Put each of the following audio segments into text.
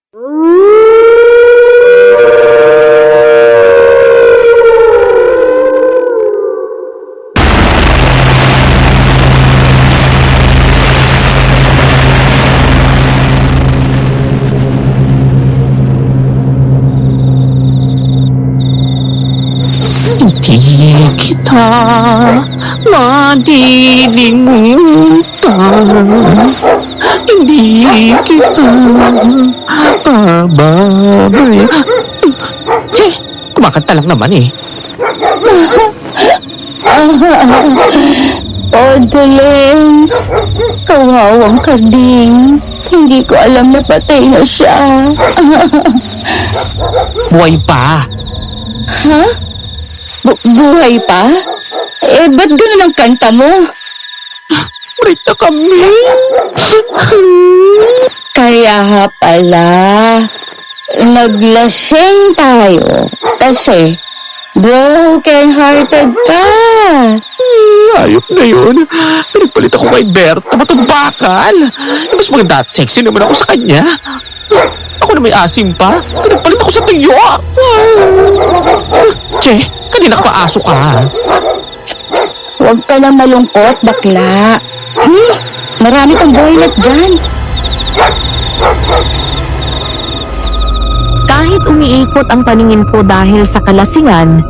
Hindi kita malilimutan. Hindi kita pababayaan. Eh, kumakanta lang naman eh. Condolence, kawawang karding. Hindi ko alam na patay na siya. Buhay pa. Ha? Buhay pa? Eh, ba't ganun ang kanta mo? Ulit na kami. Kaya pala, naglasing tayo. Kasi, broken-hearted ka. Ayop na yun. Pinagpalit ako kay Berta. Matambakal. Mas maganda at sexy naman ako sa kanya. Ako na may asim pa. Pinagpalit ako sa tuyo. Che, kanina ka pa aso ka. Huwag ka na malungkot, bakla. Marami pang boylet dyan. Kahit umiikot ang paningin ko dahil sa kalasingan,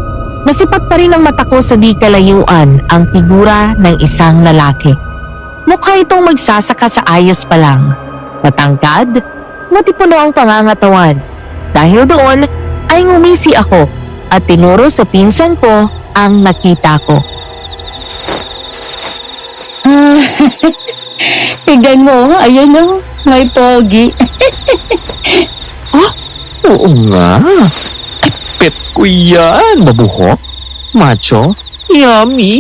nasipat pa rin ang mata ko sa di kalayuan ang figura ng isang lalaki. Mukha itong magsasaka sa ayos pa lang. Matangkad, matipuno ang pangangatawan. Dahil doon ay ngumisi ako at tinuro sa pinsan ko ang nakita ko. Tignan mo, ayun o, may pogi. Oo nga. Ay, pet ko yan. Mabuhok, macho, yummy.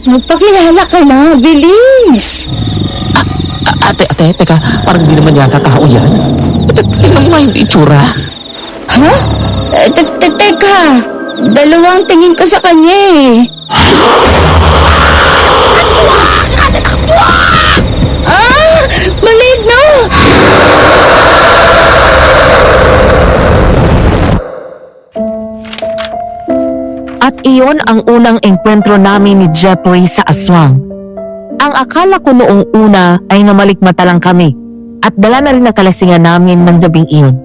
Magpakilala ka na, bilis. Ate, teka. Parang hindi naman yata tao yan. Tingnan mo nga yung itsura. Ha? Teka, dalawang tingin ko sa kanya eh. Maliit na! At iyon ang unang engkwentro namin ni Jeffrey sa aswang. Ang akala ko noong una ay namalikmata lang kami at dala na rin ang kalasingan namin ng gabing iyon.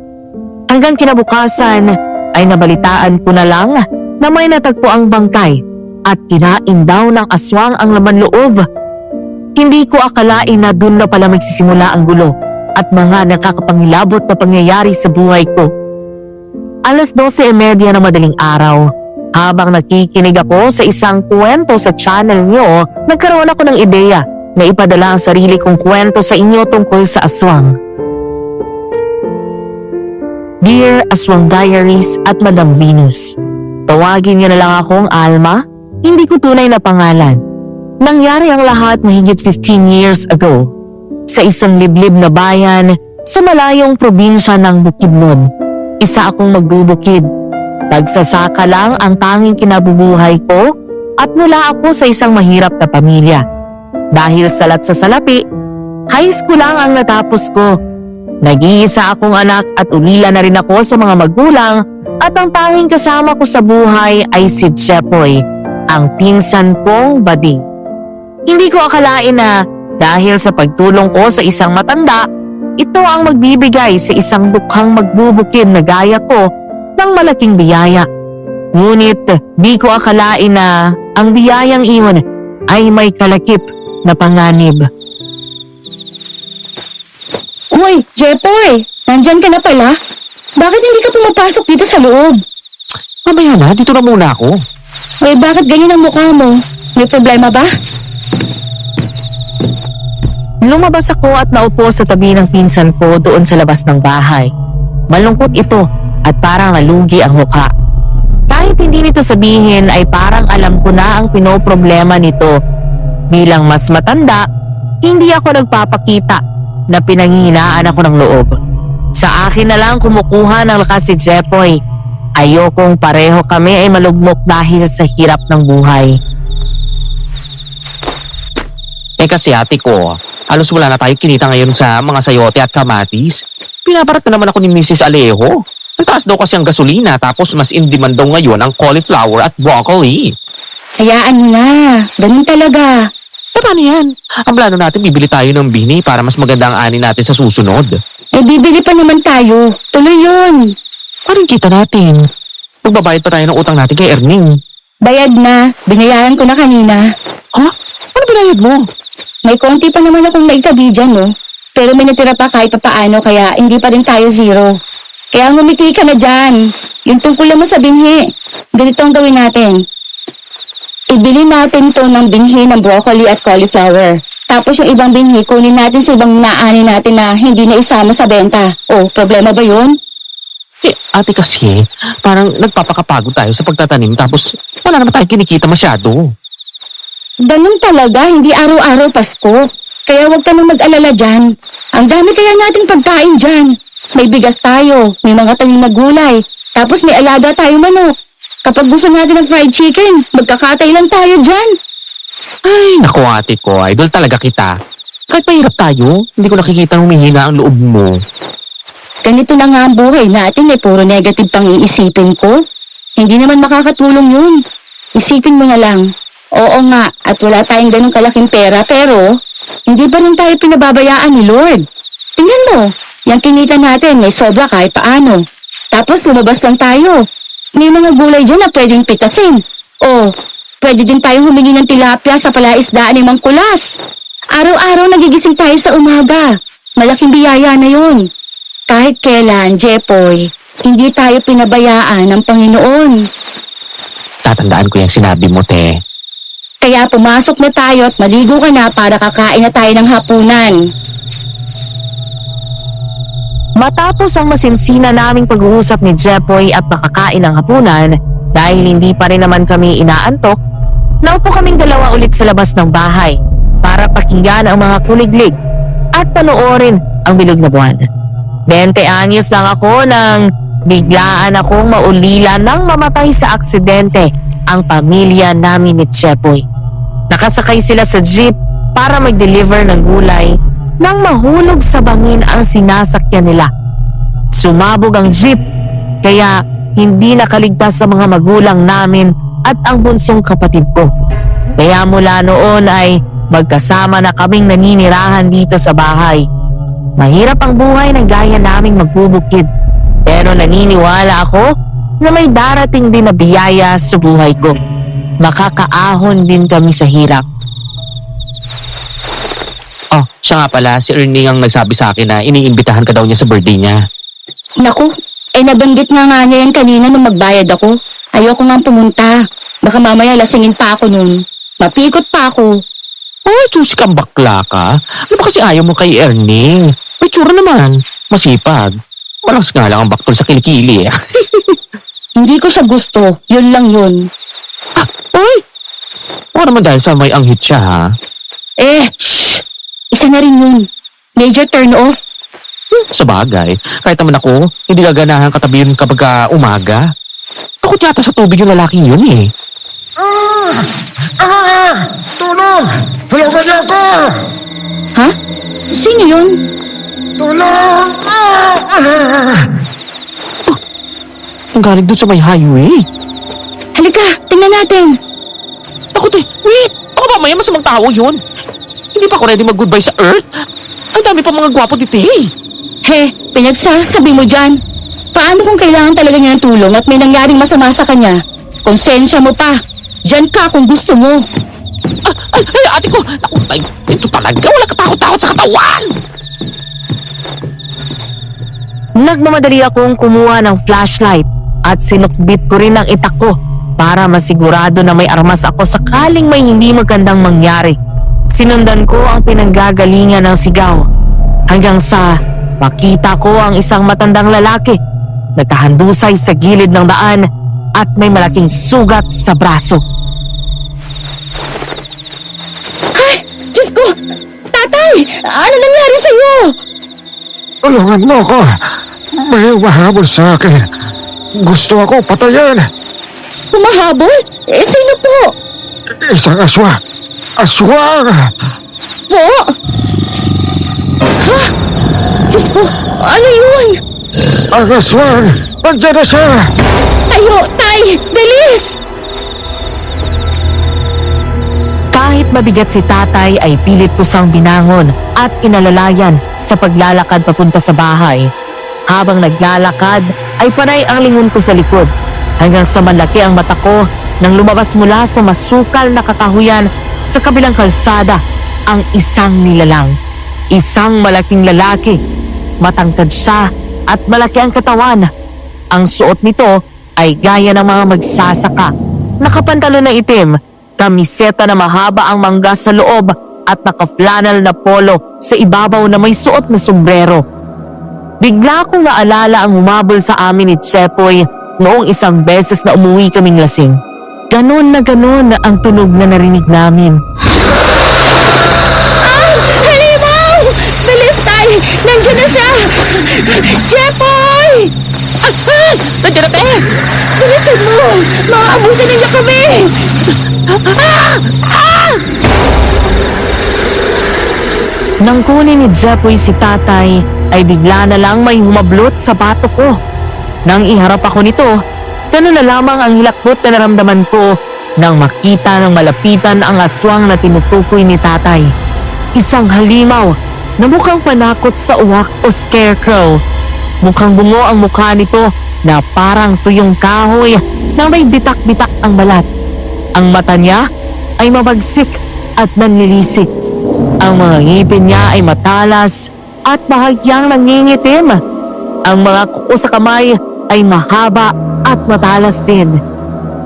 Hanggang kinabukasan ay nabalitaan ko na lang na may natagpo ang bangkay at kinain daw ng aswang ang laman loob. Hindi ko akalain na doon na pala magsisimula ang gulo at mga nakakapangilabot na pangyayari sa buhay ko. 12:30 ng madaling araw. Habang nakikinig ako sa isang kwento sa channel nyo, nagkaroon ako ng ideya na ipadala ang sarili kong kwento sa inyo tungkol sa aswang. Dear Aswang Diaries at Madam Venus, tawagin niyo na lang akong Alma, hindi ko tunay na pangalan. Nangyari ang lahat mahigit 15 years ago sa isang liblib na bayan sa malayong probinsya ng Bukidnon. Isa akong magbubukid. Nagsasaka lang ang tanging kinabubuhay ko at mula ako sa isang mahirap na pamilya. Dahil salat sa salapi, high school lang ang natapos ko. Nag-iisa akong anak at ulila na rin ako sa mga magulang at ang tanging kasama ko sa buhay ay si Jepoy, ang pinsan kong bading. Hindi ko akalain na dahil sa pagtulong ko sa isang matanda, ito ang magbibigay sa isang dukhang magbubukid na gaya ko ng malaking biyaya. Ngunit di ko akalain na ang biyayang iyon ay may kalakip na panganib. Hoy, Jepoy! Nandyan ka na pala? Bakit hindi ka pumapasok dito sa loob? Mamaya na, dito na muna ako. Hoy, bakit ganyan ang mukha mo? May problema ba? Lumabas ako at naupo sa tabi ng pinsan ko doon sa labas ng bahay. Malungkot ito at parang nalugi ang mukha. Kahit hindi nito sabihin ay parang alam ko na ang pinoproblema nito. Bilang mas matanda, hindi ako nagpapakita na pinanghihinaan ako ng loob. Sa akin na lang kumukuha ng lakas si Jepoy. Ayokong pareho kami ay malugmok dahil sa hirap ng buhay. Kasi ate ko, halos wala na tayo kinita ngayon sa mga sayote at kamatis. Pinaparat na naman ako ni Mrs. Alejo. Ang taas daw kasi ang gasolina tapos mas in demand daw ngayon ang cauliflower at broccoli. Hayaan mo na. Ganun talaga. Eh paano yan? Ang plano natin, bibili tayo ng bini para mas maganda ang ani natin sa susunod. Eh, bibili pa naman tayo. Tuloy yun. Paano yung kita natin? Magbabayad pa tayo ng utang natin kay Erning. Bayad na. Binayaran ko na kanina. Ha? Ano binayad mo? May konti pa naman akong naitabi dyan, no? Pero may natira pa kahit papaano, kaya hindi pa rin tayo zero. Kaya ngumiti ka na dyan. Yung tungkol mo sa binhi. Ganito ang gawin natin. Ibili natin to ng binhi ng broccoli at cauliflower. Tapos yung ibang binhi, kunin natin sa ibang naani natin na hindi na isama sa benta. Oh, problema ba yun? Eh, ate kasi, parang nagpapakapagod tayo sa pagtatanim tapos wala naman tayong kinikita masyado. Ganun talaga, hindi araw-araw Pasko. Kaya huwag ka nang mag-alala dyan. Ang dami kaya nating pagkain dyan. May bigas tayo, may mga tanim na gulay, tapos may alaga tayo manok. Kapag gusto natin ng fried chicken, magkakatay lang tayo dyan. Ay, naku ate ko, idol talaga kita. Kahit mahirap tayo, hindi ko nakikita humihina ang loob mo. Ganito na nga ang buhay natin, puro negative pang iisipin ko. Hindi naman makakatulong yun. Isipin mo na lang. Oo nga, at wala tayong ganong kalaking pera, pero hindi pa rin tayo pinababayaan ni Lord. Tingnan mo, yung kinita natin may sobra kahit paano. Tapos lumabas lang tayo. May mga gulay dyan na pwedeng pitasin. O, pwede din tayong humingi ng tilapia sa palaisdaan ni Mang Kulas. Araw-araw nagigising tayo sa umaga. Malaking biyaya na yun. Kahit kailan, Jepoy, hindi tayo pinabayaan ng Panginoon. Tatandaan ko yung sinabi mo, te. Kaya pumasok na tayo at maligo ka na para kakain na tayo ng hapunan. Matapos ang masinsina naming pag-uusap ni Jepoy at makakain ng hapunan, dahil hindi pa rin naman kami inaantok, naupo kaming dalawa ulit sa labas ng bahay para pakinggan ang mga kuliglig at panoorin ang bilog na buwan. 20 anyos lang ako nang biglaan akong maulila nang mamatay sa aksidente ang pamilya namin ni Jepoy. Nakasakay sila sa jeep para mag-deliver ng gulay nang mahulog sa bangin ang sinasakyan nila. Sumabog ang jeep kaya hindi nakaligtas sa mga magulang namin at ang bunsong kapatid ko. Kaya mula noon ay magkasama na kaming naninirahan dito sa bahay. Mahirap ang buhay na gaya naming magbubukid, pero naniniwala ako na may darating din na biyaya sa buhay ko. Makakaahon din kami sa hirap. Oh, siya nga pala, si Ernie ang nagsabi sa akin na iniimbitahan ka daw niya sa birthday niya. Naku, nabanggit nga niya yan kanina nung magbayad ako. Ayoko nga pumunta. Baka mamaya lasingin pa ako nun. Mapikot pa ako. Oh, juicy kang bakla ka. Ano ba kasi ayaw mo kay Ernie? May tsura naman. Masipag. Malakas nga lang ang baktol sa kilikili. Hindi ko siya gusto. Yun lang yun. Ay! O naman dahil sa may anghit siya, ha? Shh! Isa na rin yun. Major turn off. Sa bagay, kahit naman ako, hindi gaganahan katabihin kapag umaga. Takot yata sa tubig yung lalaking yun, eh. Tulong! Tulungan niyo ako! Ha? Sino yun? Tulong! Ang galing dun sa may highway. Halika, tingnan natin. Ako, te, wait! Baka mamaya masamang tao yun. Hindi pa ako ready mag-goodbye sa Earth. Ang dami pa mga gwapo dito, eh. He, pinagsasabi mo dyan. Paano kung kailangan talaga niya ng tulong at may nangyaring masama sa kanya? Konsensya mo pa. Diyan ka kung gusto mo. Ay, ate ko! Naku, ito talaga. Wala katakot-takot sa katawan! Nagmamadali akong kumuha ng flashlight at sinukbit ko rin ang itak ko para masigurado na may armas ako sakaling may hindi magandang mangyari. Sinundan ko ang pinanggagalingan ng sigaw hanggang sa makita ko ang isang matandang lalaki nagkahandusay sa gilid ng daan at may malaking sugat sa braso. Ay, Diyos ko! Tatay! Ano nangyari sa'yo? Tulungan mo ako! May mahabol sa akin. Gusto ako patayin. Humahabol? Sino po? Isang aswa. Aswang! Po? Ha? Diyos ko, ano yun? Ang aswang! Nandiyan na siya! Tayo, Tay! Bilis! Kahit mabigat si tatay ay pilit ko siyang binangon at inalalayan sa paglalakad papunta sa bahay. Habang naglalakad ay panay ang lingon ko sa likod hanggang sa malaki ang mata ko nang lumabas mula sa masukal na kakahuyan sa kabilang kalsada ang isang nilalang. Isang malaking lalaki. Matangkad siya at malaki ang katawan. Ang suot nito ay gaya ng mga magsasaka. Nakapantalo na itim, kamiseta na mahaba ang mangga sa loob at naka-flannel na polo sa ibabaw na may suot na sombrero. Bigla kong naalala ang humabol sa amin ni Chepoy noong isang beses na umuwi kaming lasing. Ganon na ang tunog na narinig namin. Halimaw! Bilis, Tay! Nandiyan na siya! Jepoy! Nandiyan na, te! Bilisan mo! Makaabutan na niya kami! Nang kunin ni Jepoy si tatay, ay bigla na lang may humablot sa bato ko. Nang iharap ako nito, gano'n na lamang ang hilakbot na naramdaman ko nang makita ng malapitan ang aswang na tinutukoy ni tatay. Isang halimaw na mukhang panakot sa uwak o scarecrow. Mukhang bungo ang mukha nito na parang tuyong kahoy na may bitak-bitak ang balat. Ang mata niya ay mabagsik at nanlilisik. Ang mga ngipin niya ay matalas at bahagyang nangingitim. Ang mga kuko sa kamay ay mahaba at matalas din.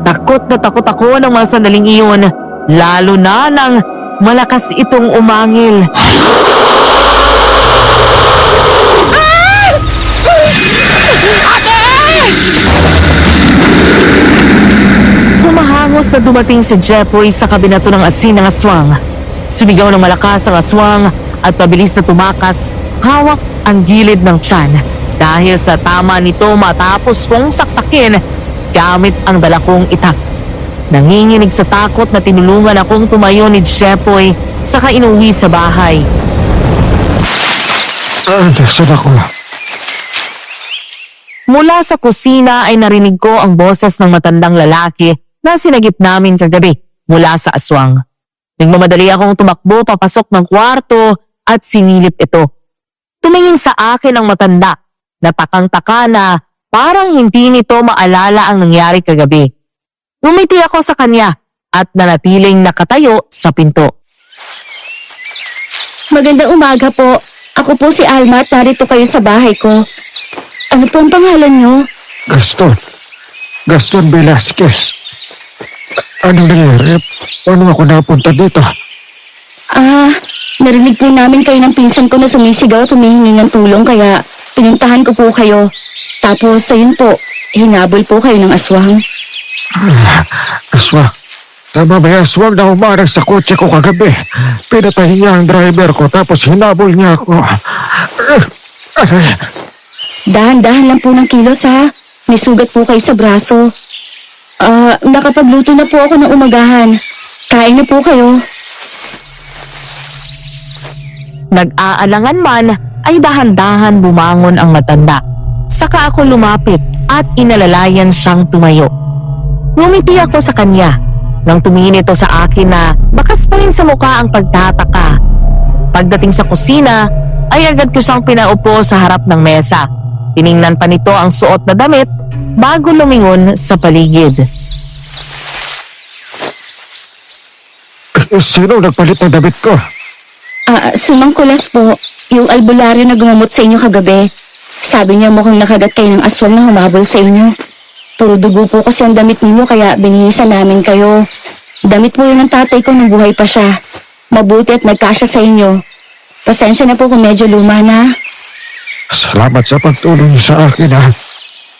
Takot na takot ako ng mga sandaling iyon, lalo na nang malakas itong umangil. Humahangos na dumating si Jepoy sa kabinato ng asin ng aswang. Sumigaw ng malakas ang aswang at pabilis na tumakas, hawak ang gilid ng tiyan. Dahil sa tama nito matapos kong saksakin gamit ang dala kong itak. Nanginginig sa takot na tinulungan akong tumayo ni Jepoy saka inuwi sa bahay. Nasaan ako? Mula sa kusina ay narinig ko ang boses ng matandang lalaki na sinagip namin kagabi mula sa aswang. Nagmamadali akong tumakbo papasok ng kwarto at sinilip ito. Tumingin sa akin ang matanda na takang-taka na parang hindi nito maalala ang nangyari kagabi. Ngumiti ako sa kanya at nanatiling nakatayo sa pinto. Magandang umaga po. Ako po si Alma at narito kayo sa bahay ko. Ano po ang pangalan niyo? Gaston. Gaston Velasquez. Anong nangyari? Paano ako napunta dito? Narinig po namin kayo ng pinsan ko na sumisigaw at humihingi ng tulong kaya pinuntahan ko po kayo. Tapos ayun po, hinabol po kayo ng aswang. Aswang. Tama ba yung aswang na umarang sa kotse ko kagabi? Pinatay niya ang driver ko tapos hinabol niya ako. Aray. Dahan-dahan lang po ng kilos ha. May sugat po kayo sa braso. Nakapagluto na po ako ng umagahan. Kain na po kayo. Nag-aalangan man ay dahan-dahan bumangon ang matanda. Saka ako lumapit at inalalayan siyang tumayo. Ngumiti ako sa kanya nang tumingin ito sa akin na bakas pa rin sa mukha ang pagtataka. Pagdating sa kusina ay agad ko siyang pinaupo sa harap ng mesa. Tiningnan pa nito ang suot na damit bago lumingon sa paligid. Sino nagpalit ng damit ko? Si Mang Kulas po, yung albularyo na gumamot sa inyo kagabi. Sabi niya mukhang nakagat kayo ng aswang na humabol sa inyo. Puro dugo po kasi ang damit ninyo kaya binihisan namin kayo. Damit po yun ng tatay ko nung buhay pa siya. Mabuti at nagkasya sa inyo. Pasensya na po kung medyo luma na. Salamat sa pagtulong niyo sa akin, ha?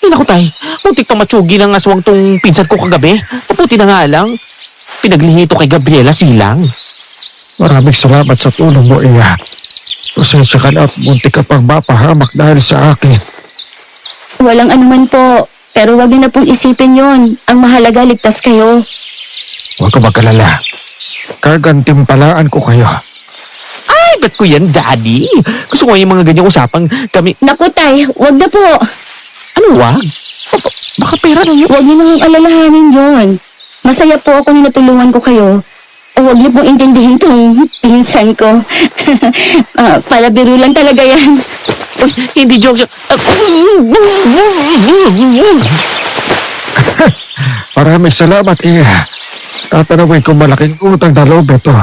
Ay, naku, tay. Muntik na matsugi ng aswang tong pinsan ko kagabi. Mabuti na nga lang. Pinaglihi ito kay Gabriela Silang. Maraming salamat sa tulong mo, Iya. Pasensya ka na at muntik ka pang mapahamak dahil sa akin. Walang anuman po. Pero wag niyo na pong isipin yon. Ang mahalaga, ligtas kayo. Huwag ka magkalala. Kagantimpalaan ko kayo. Ay, Private ko yan, Daddy. Gusto ko yung mga ganyang usapang kami... Naku, Tay, wag na po. Ano, wag? Baka pera na yun. Huwag niyo nang alalahanin yon. Masaya po ako na natulungan ko kayo. Huwag niyo pong intindihin tong pinsan ko. Palabiro lang talaga yan. Uy, hindi joke. Maraming salamat, Iya. Tatanawin ko malaking utang na loob ito.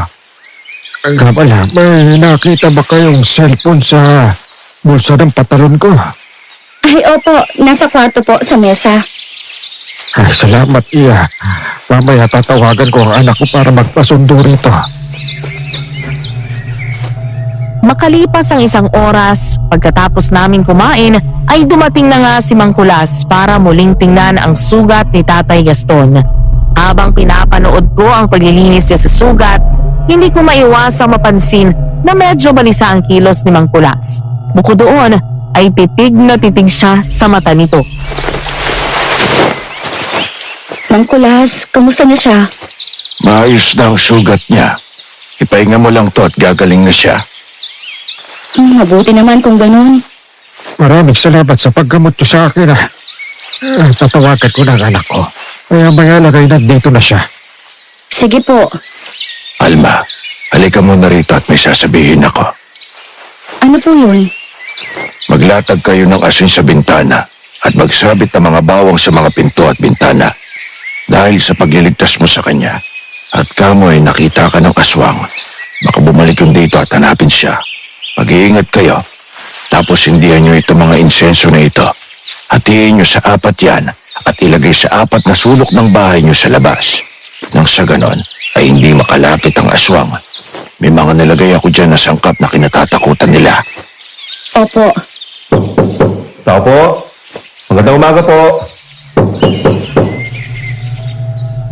Ang pala, may nakita ba kayong cellphone sa bulsa ng patalon ko? Ay, opo. Nasa kwarto po sa mesa. Ay, salamat, Iya. Mamaya tatawagan ko ang anak ko para magpasundo rito. Makalipas ang 1 oras, pagkatapos namin kumain, ay dumating na nga si Mang Kulas para muling tingnan ang sugat ni Tatay Gaston. Habang pinapanood ko ang paglilinis niya sa sugat, hindi ko maiwasang mapansin na medyo balisa ang kilos ni Mang Kulas. Bukod doon, ay titig na titig siya sa mata nito. Mang Kulas, kamusta na siya? Maayos na ang sugat niya. Ipahinga mo lang to at gagaling na siya. Mabuti naman kung ganun. Maraming salamat sa paggamot niyo sa akin. Tatawagan ko na ang anak ko. Maya lagay na dito na siya. Sige po. Alma, halika muna rito at may sasabihin ako. Ano po yun? Maglatag kayo ng asin sa bintana at magsabit ng mga bawang sa mga pinto at bintana. Dahil sa pagliligtas mo sa kanya at kamoy nakita ka ng aswang, baka bumalik yung dito at hanapin siya. Mag-iingat kayo. Tapos hindihan nyo itong mga insenso na ito. Hatiin nyo sa 4 yan at ilagay sa 4 na sulok ng bahay nyo sa labas. Nang sa ganon ay hindi makalapit ang aswang. May mga nilagay ako dyan na sangkap na kinatatakutan nila. Opo. Tao po. Magandang umaga po.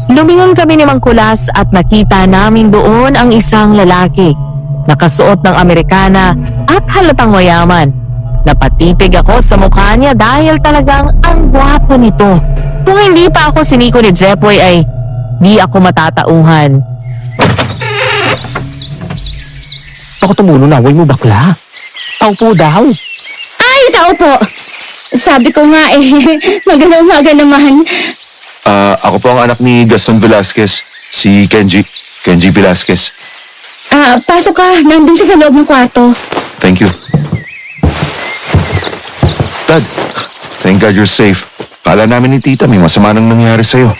Lumingon kami ni Mang Kulas at nakita namin doon ang isang lalaki. Nakasuot ng Amerikana at halatang mayaman. Napatitig ako sa mukha niya dahil talagang ang gwapo nito. Kung hindi pa ako siniko ni Jepoy ay di ako matatauhan. Ako tumulo na, away mo bakla. Tao po daw. Ay, tao po. Sabi ko nga magandang umaga naman. Ako po ang anak ni Gaston Velasquez, si Kenji Velasquez. Pasok ka. Nandun siya sa loob ng kwarto. Thank you. Dad, thank God you're safe. Kala namin ni Tita may masama nang nangyari sa'yo.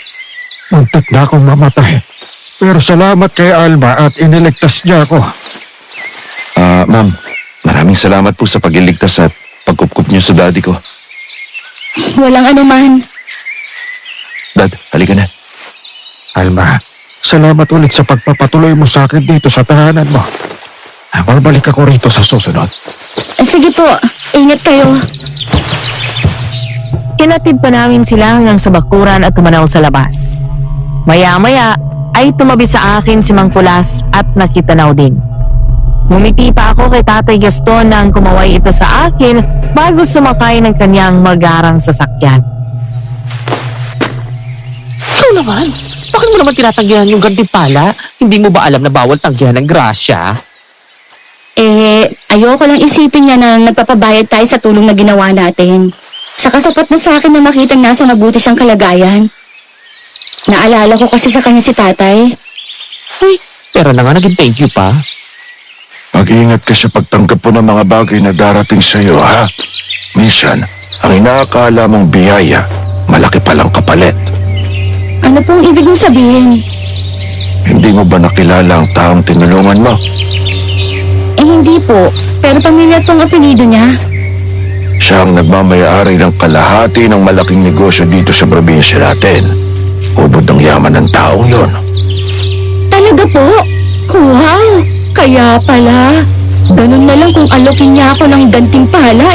Muntik na akong mamatay. Pero salamat kay Alma at iniligtas niya ako. Ma'am, maraming salamat po sa pagliligtas at pagkupkup niyo sa daddy ko. Walang anuman. Dad, halika na. Alma, salamat ulit sa pagpapatuloy mo sa akin dito sa tahanan mo. Babalik ako rito sa susunod. Sige po. Ingat kayo. Inatid pa namin sila hanggang sa bakuran at tumanaw sa labas. Maya-maya ay tumabi sa akin si Mang Kulas at nakitanaw din. Ngumiti pa ako kay Tatay Gaston nang kumaway ito sa akin bago sumakay ng kanyang magarang sasakyan. Ikaw naman. Bakit mo naman tinatanggihan yung gantimpala? Hindi mo ba alam na bawal tanggihan ng grasya? Ayoko lang isipin niya na nagpapabayad tayo sa tulong na ginawa natin. Saka sapat na sa akin na makitang nasa mabuti siyang kalagayan. Naalala ko kasi sa kanya si tatay. Ay, pero na nga naging thank you pa. Mag-iingat ka sa pagtanggap po ng mga bagay na darating sa iyo, ha? Minsan, ang inaakala mong biyaya, malaki palang kapalit. Ano pong ibig mong sabihin? Hindi mo ba nakilala ang taong tinulungan mo? Hindi po. Pero pamilya pong apelido niya. Siya ang nagmamayari ng kalahati ng malaking negosyo dito sa probinsya natin. Ubod ng yaman ng taong yon. Talaga po? Wow! Kaya pala. Ganun na lang kung alokin niya ako ng gantimpala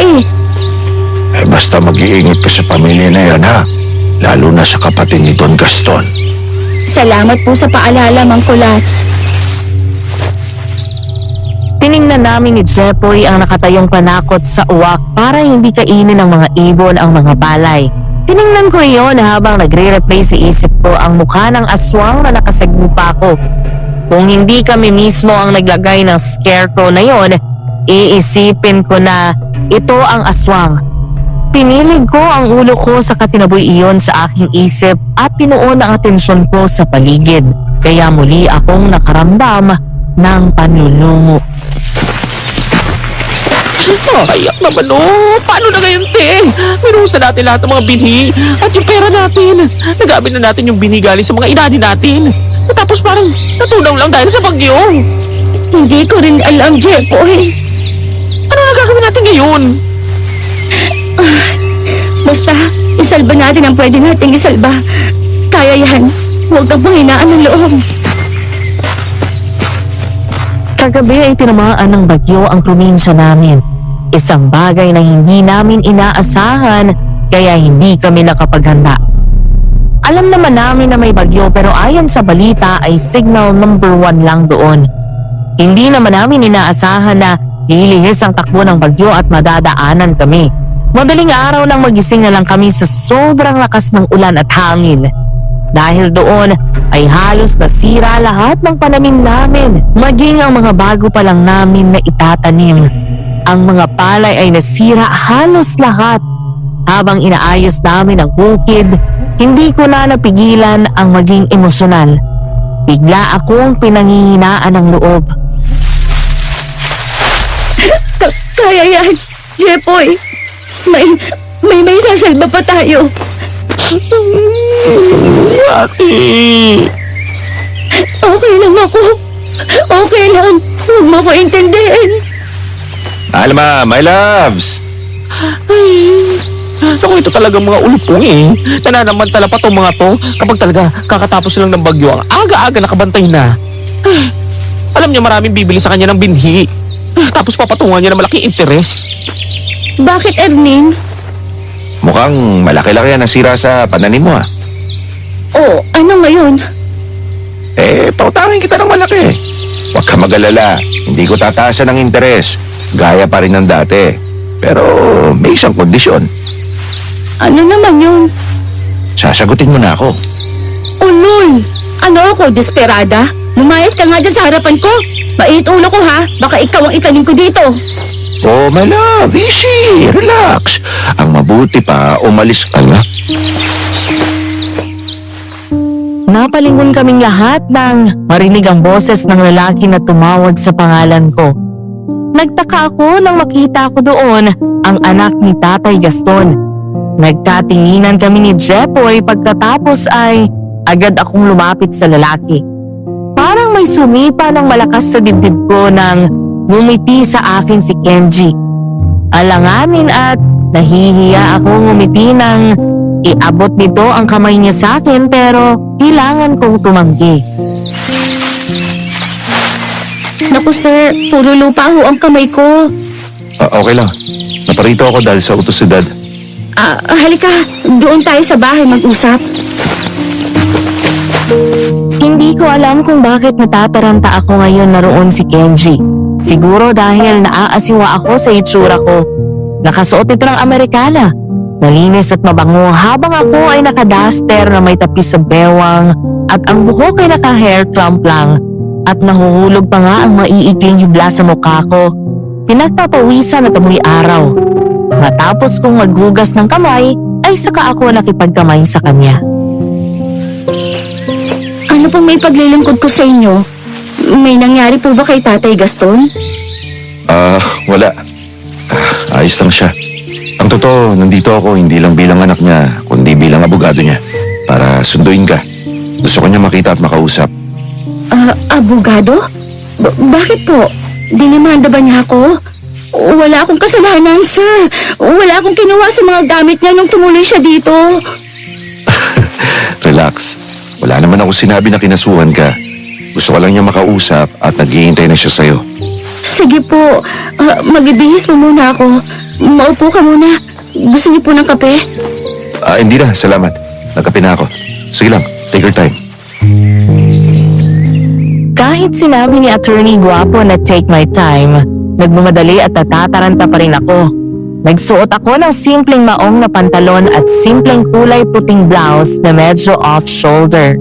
Basta mag-iingat ka sa pamilya na yan, ha? Lalo na sa kapatid ni Don Gaston. Salamat po sa paalala, Mang Kulas. Tiningnan namin ni Jepoy ang nakatayong panakot sa uwak para hindi kainin ng mga ibon ang mga palay. Tiningnan ko iyon habang nagre-replay sa isip ko ang mukha ng aswang na nakasagupa ko. Kung hindi kami mismo ang naglagay ng scarecrow na yon, iisipin ko na ito ang aswang. Pinilig ko ang ulo ko sa katinaboy iyon sa aking isip at tinuon ang atensyon ko sa paligid. Kaya muli akong nakaramdam ng panlulungo. Ayak naman Paano na ngayon, te? Minuhusan natin lahat ng mga binhi at yung pera natin. Nagamit na natin yung binhi galing sa mga inani natin. Tapos parang natunaw lang dahil sa bagyo. Hindi ko rin alam, Jepoy. Ano na gagawin natin ngayon? Basta, isalba natin ang pwede nating isalba. Kaya yan. Huwag kang panghinaan ng loob. Kagabi ay tinamaan ng bagyo ang probinsya namin. Isang bagay na hindi namin inaasahan kaya hindi kami nakapaghanda. Alam naman namin na may bagyo pero ayon sa balita ay signal number 1 lang doon. Hindi naman namin inaasahan na lilihis ang takbo ng bagyo at madadaanan kami. Madaling araw lang magising na lang kami sa sobrang lakas ng ulan at hangin. Dahil doon ay halos nasira lahat ng pananim namin, maging ang mga bago pa lang namin na itatanim. Ang mga palay ay nasira halos lahat. Habang inaayos namin ang bukid, hindi ko na napigilan ang maging emosyonal. Bigla akong pinanghihinaan ng loob. Kaya yan, Jepoy. May sasalba pa tayo. Ate. Okay lang ako. Okay lang. Huwag mo ko intindihin. Alma, my loves! Naku, ito talaga mga ulupong Nananamantala pa tong mga to kapag talaga kakatapos lang ng bagyo ang aga-aga nakabantay na. Alam niya maraming bibili sa kanya ng binhi. Tapos papatungan niya ng malaking interes. Bakit, Erning? Mukhang malaki-laki ang nasira sa pananim mo ah. Oh, ano ngayon? Pautangin kita ng malaki. Huwag ka mag-alala, hindi ko tataasan ng interes. Gaya pa rin ng dati. Pero may isang kondisyon. Ano naman yun? Sasagutin mo na ako. Ulul! Ano ako, desperada? Lumayas ka nga dyan sa harapan ko. Mainit ulo ko ha, baka ikaw ang itanim ko dito. Oh, my love, easy, relax. Ang mabuti pa, umalis ka na. Napalingon kaming lahat nang marinig ang boses ng lalaki na tumawag sa pangalan ko. Nagtaka ako nang makita ko doon ang anak ni Tatay Gaston. Nagkatinginan kami ni Jepoy pagkatapos ay agad akong lumapit sa lalaki. Parang may sumipa ng malakas sa dibdib ko nang ngumiti sa akin si Kenji. Alanganin at nahihiya akong ngumiti nang iabot nito ang kamay niya sa akin pero kailangan kong tumanggi. Naku sir, puro lupa ho ang kamay ko. Okay lang, naparito ako dahil sa utosidad. Halika, doon tayo sa bahay mag-usap. Hindi ko alam kung bakit natataranta ako ngayon na roon si Kenji. Siguro dahil naaasiwa ako sa itsura ko. Nakasuot ito ng Amerikana. Malinis at mabango habang ako ay nakaduster na may tapis sa bewang at ang buhok ay naka-hair clump lang at nahuhulog pa nga ang maiikling hibla sa mukha ko. Pinagpapawisan at amoy araw. Matapos kong maghugas ng kamay ay saka ako nakipagkamay sa kanya. Ano pong may paglilingkod ko sa inyo? May nangyari po ba kay Tatay Gaston? Wala. Ayos lang siya. Ang totoo, nandito ako hindi lang bilang anak niya, kundi bilang abogado niya. Para sunduin ka. Gusto ko niya makita at makausap. Abogado? Bakit po? Dinimanda ba niya ako? Wala akong kasalanan, sir. Wala akong kinuha sa mga gamit niya nung tumuloy siya dito. Relax. Wala naman ako sinabi na kinasuhan ka. Gusto ko lang niya makausap at naghihintay na siya sa'yo. Sige po. Magbibihis mo muna ako. Maupo ka muna. Gusto niyo po ng kape? Hindi na, salamat. Nagkape na ako. Sige lang, take your time. Kahit sinabi ni Attorney Guapo na take my time, nagmamadali at natataranta pa rin ako. Nagsuot ako ng simpleng maong na pantalon at simpleng kulay puting blouse na medyo off-shoulder.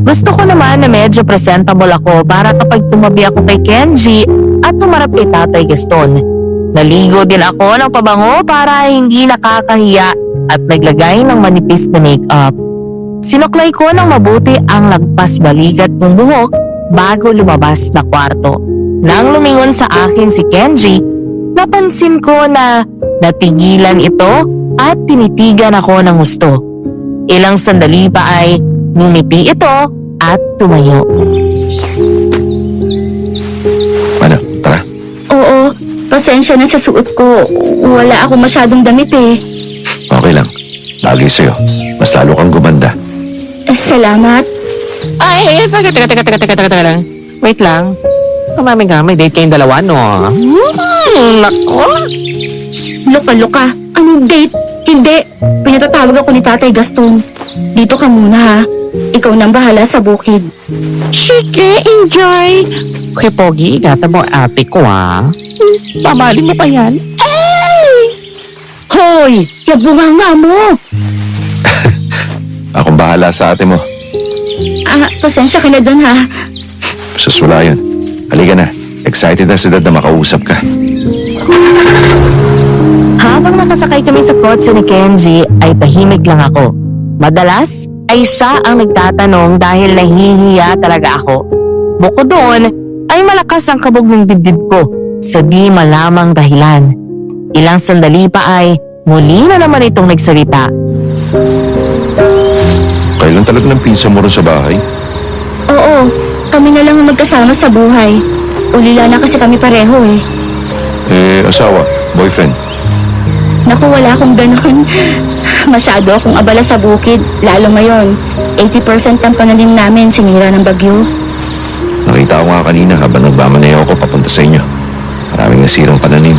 Gusto ko naman na medyo presentable ako para kapag tumabi ako kay Kenji at humarap kay Tatay Gaston. Naligo din ako ng pabango para hindi nakakahiya at naglagay ng manipis na make-up. Sinuklay ko ng mabuti ang lagpas balikat kong buhok bago lumabas na kwarto. Nang lumingon sa akin si Kenji, napansin ko na natigilan ito at tinitigan ako ng gusto. Ilang sandali pa ay ngumiti ito at tumayo. Ano, tara. Oo, pasensya na sa suot ko. Wala akong masyadong damit eh. Okay lang. Lagi sa'yo. Mas lalo kang gumanda. Salamat. Ay, teka lang. Wait lang. Kamami nga, may date kayong dalawa, no? Nako. Luka-luka. Anong date? Hindi. Pinatatawag ako ni Tatay Gaston. Dito ka muna ha. Ikaw nang bahala sa bukid. Sige, enjoy. Okay, Pogi, ingatan mo ang ate ko, ha? Mamahalin mo pa yan. Hoy! Yabunga nga mo! Akong bahala sa ate mo. Pasensya ka na dun ha. Sus, wala yun. Halika na. Excited na si Dad na makausap ka. Habang nakasakay kami sa kotse ni Kenji ay tahimik lang ako. Madalas ay siya ang nagtatanong dahil nahihiya talaga ako. Bukod doon ay malakas ang kabog ng dibdib ko sa di malamang dahilan. Ilang sandali pa ay muli na naman itong nagsalita. Kailan talaga ng pinsan mo rin sa bahay? Oo, kami na lang ang magkasama sa buhay. Ulila na kasi kami pareho eh. Asawa, boyfriend. Naku, wala akong ganun. Masyado akong abala sa bukid, lalo ngayon. 80% ng pananim namin sinira ng bagyo. Nakita ko nga kanina habang nagmamaneho ako papunta sa inyo. Maraming nasirang pananim.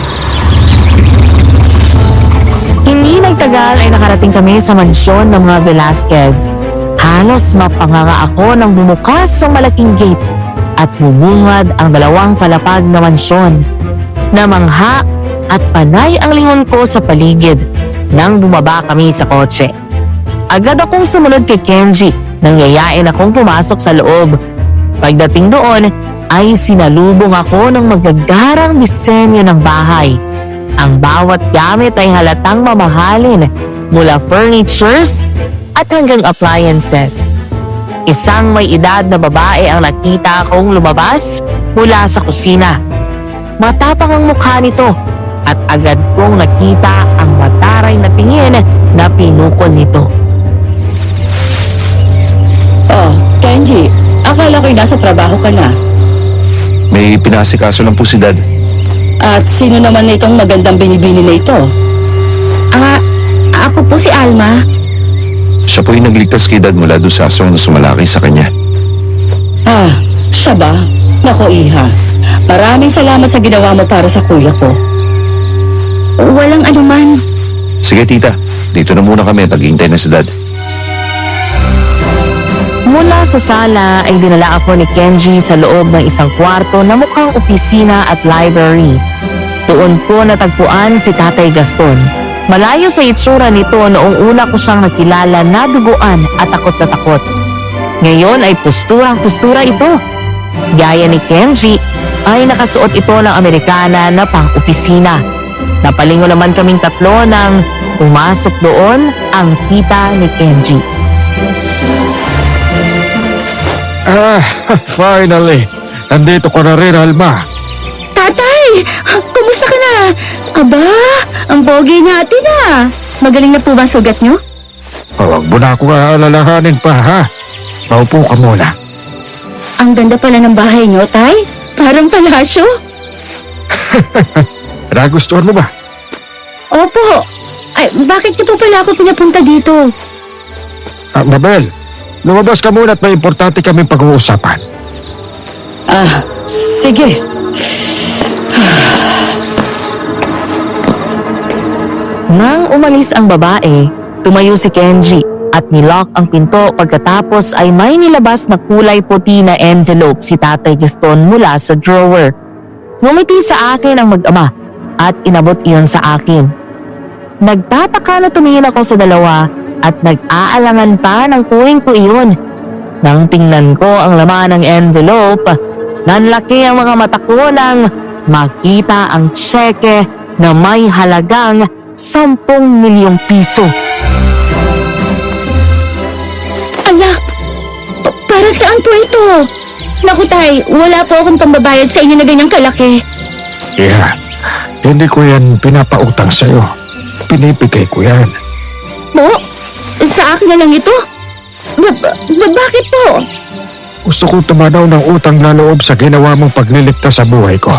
Hindi nagtagal ay nakarating kami sa mansyon ng mga Velasquez. Halos mapanganga ako nang bumukas ang malaking gate at bumungad ang dalawang palapag na mansyon. Namangha at panay ang lingon ko sa paligid nang bumaba kami sa kotse. Agad akong sumunod kay Kenji nang yayain akong pumasok sa loob. Pagdating doon ay sinalubong ako ng magagarang disenyo ng bahay. Ang bawat gamit ay halatang mamahalin mula furnitures at hanggang appliances. Isang may edad na babae ang nakita akong lumabas mula sa kusina. Matapang ang mukha nito at agad kong nakita ang mataray na tingin na pinukol nito. Oh, Kenji, akala ko'y nasa trabaho ka na. May pinasikaso lang po si Dad. At sino naman na itong magandang binibini na ito? Ako po si Alma. Siya po yung nagligtas kay Dad mula doon sa aswang na sumalaki sa kanya. Siya ba? Nako, Iha. Maraming salamat sa ginawa mo para sa kuya ko. Walang anuman. Sige tita, dito na muna kami at naghihintay na si Dad. Mula sa sala ay dinala ako ni Kenji sa loob ng isang kwarto na mukhang opisina at library. Doon ko natagpuan si Tatay Gaston. Malayo sa itsura nito noong una ko siyang nakilala na duguan at takot na takot. Ngayon ay posturang-postura ito. Gaya ni Kenji ay nakasuot ito ng Amerikana na pang-opisina. Napalingon naman kaming tatlo nang pumasok doon ang tita ni Kenji. Finally. Nandito ko na rin, Alma. Tatay! Kumusta ka na? Aba, ang pogi natin Magaling na po ba ang sugat nyo? Huwag mo na akong aalalahanin pa, ha? Maupo ka muna. Ang ganda pala ng bahay nyo, Tay. Parang palasyo. Nagustuhan mo ba? Opo. Ay, bakit niyo po pala ako pinapunta dito? Mabel, lumabas ka muna at may importante kaming pag-uusapan. Sige. Nang umalis ang babae, tumayo si Kenji at nilock ang pinto pagkatapos ay may nilabas na kulay puti na envelope si Tatay Gaston mula sa drawer. Ngumiti sa akin ang mag-ama at inabot iyon sa akin. Nagtataka na tumingin ako sa dalawa at nag-aalangan pa ng kunin ko iyon. Nang tingnan ko ang laman ng envelope, nanlaki ang mga mata ko nang makita ang tseke na may halagang 10 milyong piso. Ala, para saan po ito? Naku tay, wala po akong pambabayad sa inyo na ganyang kalaki. Iha, hindi ko yan pinapautang sa'yo. Pinipigay ko yan. Po? Sa akin na lang ito? Bakit po? Gusto ko tumanaw ng utang na loob sa ginawa mong pagliligtas sa buhay ko.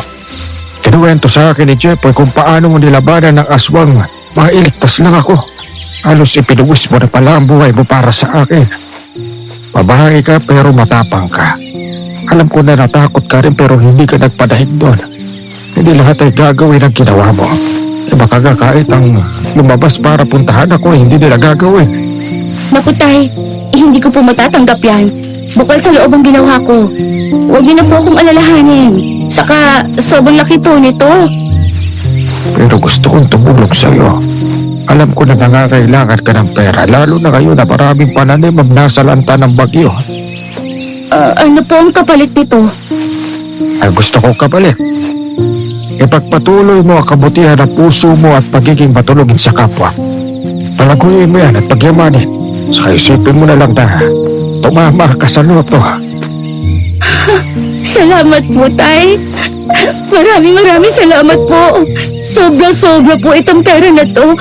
Kinuwento sa akin ni Jeffoy kung paano mo nilabanan ng aswang. Mailigtas lang ako. Halos ipinuwis mo na pala ang buhay mo para sa akin. Mabahay ka pero matapang ka. Alam ko na natakot ka rin pero hindi ka nagpadahig doon. Hindi lahat ay gagawin ang ginawa mo. Baka nga kahit ang lumabas para puntahan ako, hindi nila gagawin. Naku tay, hindi ko po matatanggap yan. Bukal sa loob ang ginawa ko. Huwag niyo na po akong alalahanin. Saka, sobrang laki po nito. Pero gusto kong tumulong sa'yo. Alam ko na nangangailangan ka ng pera, lalo na ngayon na maraming pananim ang nasalanta ng bagyo. Ano po ang kapalit nito? Ay gusto kong kapalit. Ipagpatuloy mo ang kabutihan ng puso mo at pagiging matulungin sa kapwa. Palaguin mo yan at pagyamanin. Saka isipin mo na lang na tumama ka sa loto. Salamat po, tay. Maraming salamat po. Sobra po itong pera na to.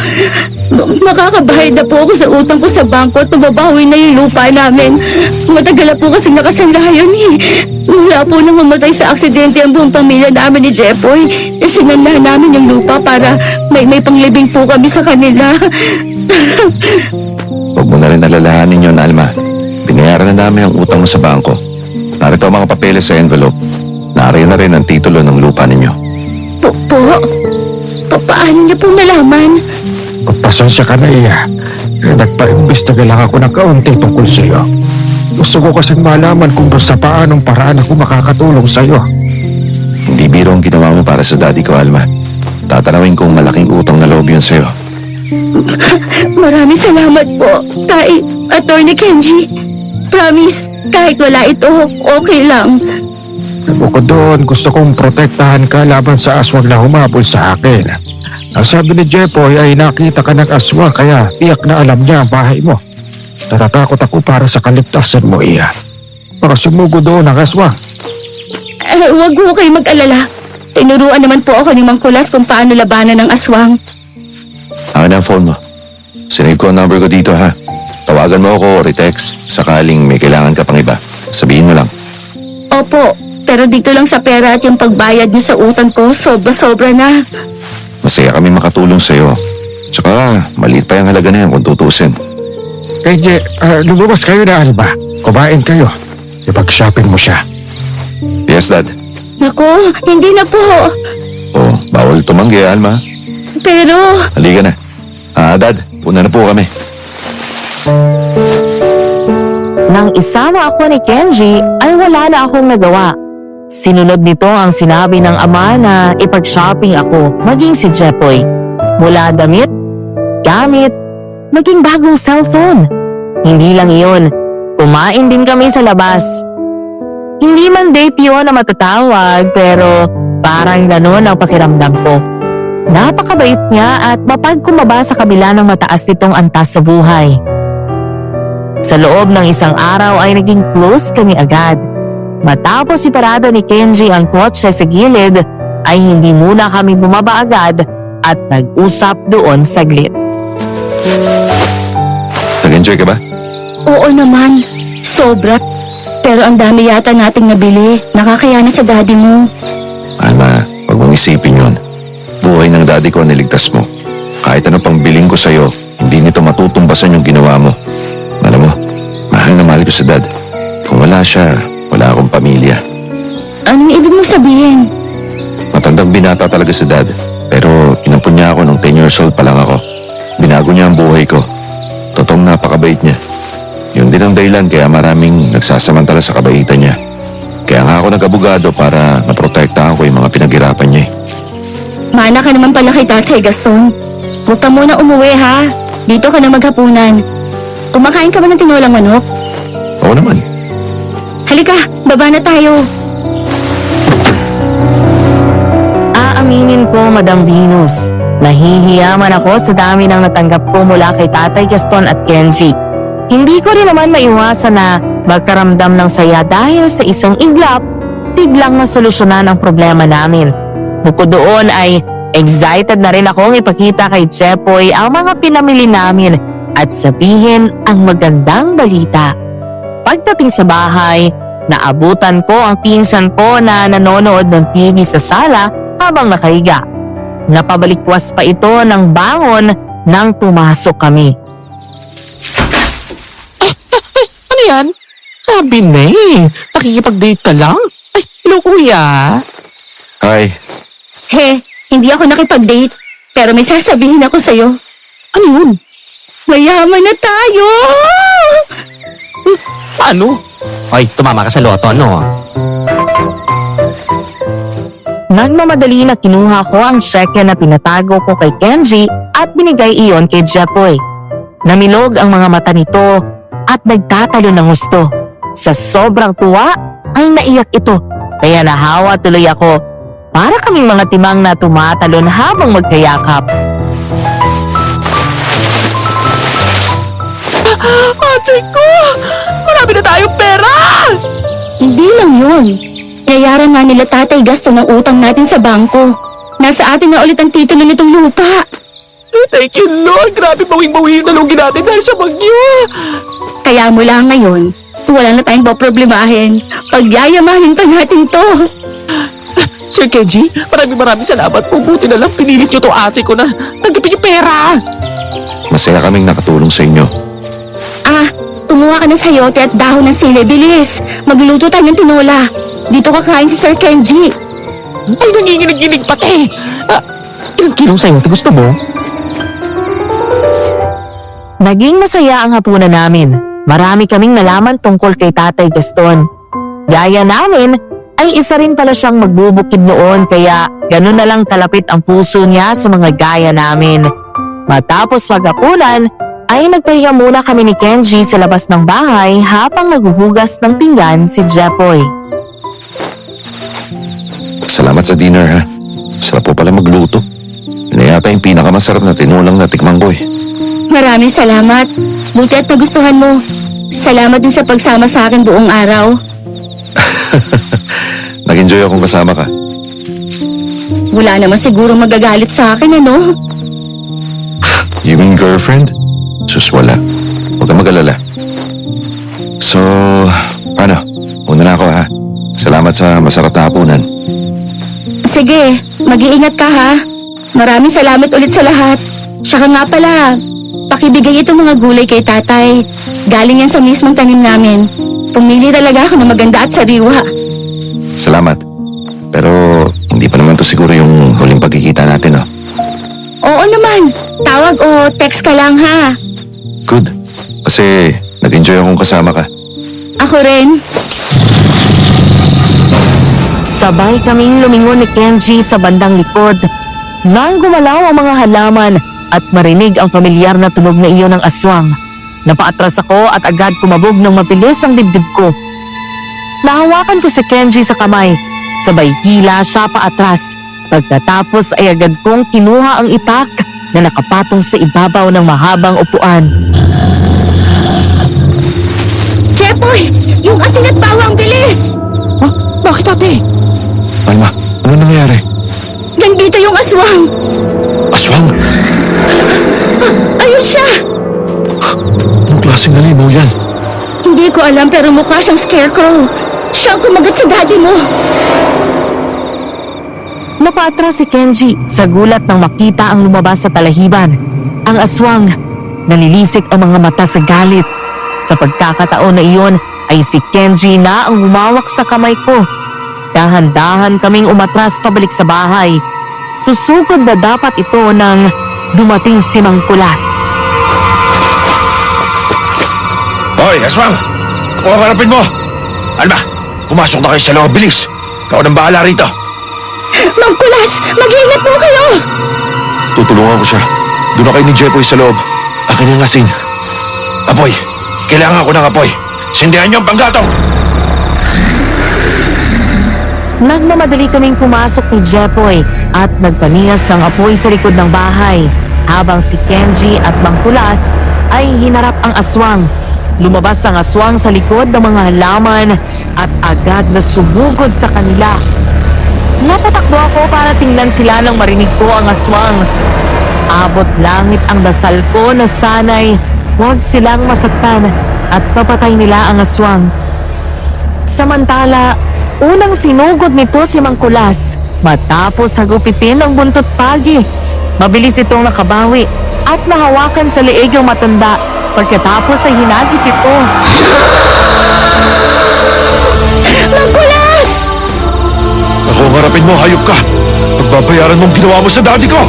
Makakabayad na po ako sa utang ko sa bangko at mababawi na yung lupa namin. Matagal na po kasing nakasandayan eh. Wala po nang mamatay sa aksidente ang buong pamilya namin ni Jeffoy. Sinanla namin yung lupa para may panglibing po kami sa kanila. Huwag mo na rin alalahanin yun, Alma. Binayaran na namin ang utang mo sa bangko. Narito ang mga papeles sa envelope. Nariyan na rin ang titulo ng lupa ninyo. Paano niyo po nalaman? Pasensya ka na iya. Nagpa-imbestiga lang ako ng kaunti tungkol sa'yo. Gusto ko kasing malaman kung sa paanong paraan ako makakatulong sa'yo. Hindi biro ang ginawa mo para sa daddy ko, Alma. Tatanawin kong malaking utang na loob yun sa'yo. Maraming salamat po, Tay, Attorney Kenji. Promise, kahit wala ito, okay lang. Bukod doon, gusto kong protektahan ka laban sa aswang na humabol sa akin. Ang sabi ni Jeffoy ay nakita ka ng aswang kaya tiyak na alam niya ang bahay mo. Natatakot ako para sa kaligtasan mo, iya. Baka sumugo doon ang aswang. Huwag po kayo mag-alala. Tinuruan naman po ako ni Mang Kulas kung paano labanan ng aswang. Akin na ang phone mo. Sinave ko ang number ko dito, ha? Tawagan mo ako or i-text sakaling may kailangan ka pang iba. Sabihin mo lang. Opo, pero dito lang sa pera at yung pagbayad niyo sa utang ko, sobra na. Masaya kami makatulong sa'yo. Tsaka, maliit pa yung halaga na yan kung tutusin. Kenji, lumabas kayo na, Alba. Kumain kayo. Ipag-shopping mo siya. Yes, Dad. Naku, hindi na po. Oh, bawal tumanggi, Alma. Pero, Halika na. Dad, una na po kami. Nang isama ako ni Kenji ay wala na akong nagawa. Sinunod nito ang sinabi ng ama na ipag-shopping ako maging si Jeffoy. Mula damit, gamit, maging bagong cellphone. Hindi lang iyon, kumain din kami sa labas. Hindi man date yun na matatawag pero parang ganun ang pakiramdam ko. Napakabait niya at mapagkumaba sa kabila ng mataas nitong antas sa buhay. Sa loob ng isang araw ay naging close kami agad. Matapos iparada ni Kenji ang kotse sa gilid, ay hindi muna kami bumaba agad at nag-usap doon saglit. Nag-enjoy ka ba? oo naman, sobra. Pero ang dami yata nating nabili. Nakakaya na sa daddy mo. Alma, huwag mong isipin yun. Buhay ng daddy ko ang niligtas mo. Kahit ano pang biling ko sa'yo, hindi nito matutumbasan yung ginawa mo. Alam mo, mahal na mahal ko sa dad. Kung wala siya, wala akong pamilya. Anong ibig mo sabihin? Matandang binata talaga si dad. Pero inampun niya ako nung 10 years old pa lang ako. Binago niya ang buhay ko. Totoong napakabait niya. Yun din ang dahilan kaya maraming nagsasamantala sa kabaitan niya. Kaya nga ako nag-abogado para naprotektahan ko yung mga pinaghirapan niya. Mana ka naman pala kay Tatay Gaston. Huwag ka muna umuwi ha. Dito ka na maghapunan. Kumakain ka ba ng tinolang manok? Oo naman, Halika, baba na tayo. Aaminin ko, Madam Venus, nahihiyaman ako sa dami ng natanggap ko mula kay Tatay Gaston at Kenji. Hindi ko rin naman maiwasan na magkaramdam ng saya dahil sa isang iglap, biglang nasolusyonan ang problema namin. Bukod doon ay excited na rin akong ipakita kay Jepoy ang mga pinamili namin at sabihin ang magandang balita. Pagdating sa bahay, naabutan ko ang pinsan ko na nanonood ng TV sa sala habang nakahiga. Napabalikwas pa ito ng bangon nang pumasok kami. Ano yan? Sabi na nakikipag-date ka lang? Ay, hello kuya. Hi. He, hindi ako nakipag-date. Pero may sasabihin ako sa'yo. Ano yun? Mayaman na tayo! Paano? Ay, tumama ka sa loto, no? Nagmamadali na kinuha ko ang cheque na pinatago ko kay Kenji at binigay iyon kay Jepoy. Namilog ang mga mata nito at nagtatalo ng gusto. Sa sobrang tuwa ay naiyak ito kaya nahawa tuloy ako. Para kaming mga timang na tumatalon habang magkayakap. Ate ko! Marami na tayong pera! Hindi lang yun. Yayaran nga nila Tatay Gaston ng utang natin sa bangko. Nasa atin na ulit ang titulo nitong lupa. Thank you, Lord! Grabe bawing-bawi yung nalungin natin dahil sa bagyo! Kaya mula ngayon, wala na tayong poproblemahin. Pagyayamanin pa natin to. Sir Kenji, maraming salamat po. Buti na lang pinilit niyo to ate ko na tanggapin yung pera. Masaya kaming nakatulong sa inyo. Tumuha ka ng sayote at dahon ng sili. Bilis! Magluluto tayo ng tinola. Dito kakain si Sir Kenji. Ay, nanginginig-ginig pati. Ilang kilong sayote gusto mo? Naging masaya ang hapunan namin. Marami kaming nalaman tungkol kay Tatay Gaston. Gaya namin, ay isa rin pala siyang magbubukid noon kaya ganun na lang kalapit ang puso niya sa mga gaya namin. Matapos maghapunan, ay nagpahinga muna kami ni Kenji sa labas ng bahay habang naghuhugas ng pinggan si Jepoy. Salamat sa dinner ha. Sarap po pala magluto. Yun na yata yung pinakamasarap na tinulang na tikman ko eh. Maraming salamat. Buti at nagustuhan mo. Salamat din sa pagsama sa akin buong araw. Nag-enjoy akong kasama ka. Wala naman siguro magagalit sa akin, ano? You mean girlfriend? Sus, wala. Huwag kang mag-alala. So, paano? Una na ako ha. Salamat sa masarap na hapunan. Sige, mag-iingat ka ha. Maraming salamat ulit sa lahat. Tsaka nga pala, pakibigay itong mga gulay kay tatay. Galing yan sa mismong tanim namin. Pumili talaga ako ng maganda at sariwa. Salamat. Pero hindi pa naman to siguro yung huling pagkikita natin, oh. Oo naman, tawag o text ka lang ha. Good. Kasi nag-enjoy akong kasama ka. Ako rin. Sabay kaming lumingon ni Kenji sa bandang likod. Nang gumalaw ang mga halaman at marinig ang pamilyar na tunog na iyon ng aswang. Napaatras ako at agad kumabog ng mabilis ang dibdib ko. Nahawakan ko si Kenji sa kamay. Sabay hila siya paatras. Pagkatapos ay agad kong kinuha ang itak na nakapatong sa ibabaw ng mahabang upuan. Jepoy! Yung asin at bawang, bilis! Bakit ate? Alma, ano nangyari? Nandito yung aswang! Aswang! Ayun siya! Anong klaseng halimaw yan? Hindi ko alam pero mukha siyang scarecrow. Siya ang kumagat sa daddy mo. Napaatras si Kenji sa gulat nang makita ang lumabas sa talahiban. Ang aswang, nalilisik ang mga mata sa galit. Sa pagkakataon na iyon ay si Kenji na ang humawak sa kamay ko. Dahan-dahan kaming umatras pabalik sa bahay. Susugod na dapat ito nang dumating si Mang Kulas. Hoy, aswang! Ako ang harapin mo! Alma, pumasok na kayo sa loob, bilis! Ikaw nang bahala rito! Mang Kulas, mag-iingat po kayo! Tutulungan ko siya. Doon na kayo ni Jepoy sa loob. Akin ang asin. Apoy! Kailangan ko ng apoy. Sindihan niyo ang panggatong! Nagmamadali kaming pumasok ni Jepoy at nagpanias ng apoy sa likod ng bahay habang si Kenji at Mang Kulas ay hinarap ang aswang. Lumabas ang aswang sa likod ng mga halaman at agad na sumugod sa kanila. Napatakbo ako para tingnan sila nang marinig ko ang aswang. Abot langit ang dasal ko na sana'y huwag silang masaktan at papatay nila ang aswang. Samantala, unang sinugod nito si Mang Kulas matapos hagupitin ang buntot pagi. Mabilis itong nakabawi at nahawakan sa leeg ang matanda pagkatapos ay hinagis ito. Mang Kulas! Ako, harapin mo, hayop ka! Pagbabayaran mong ginawa mo sa daddy ko!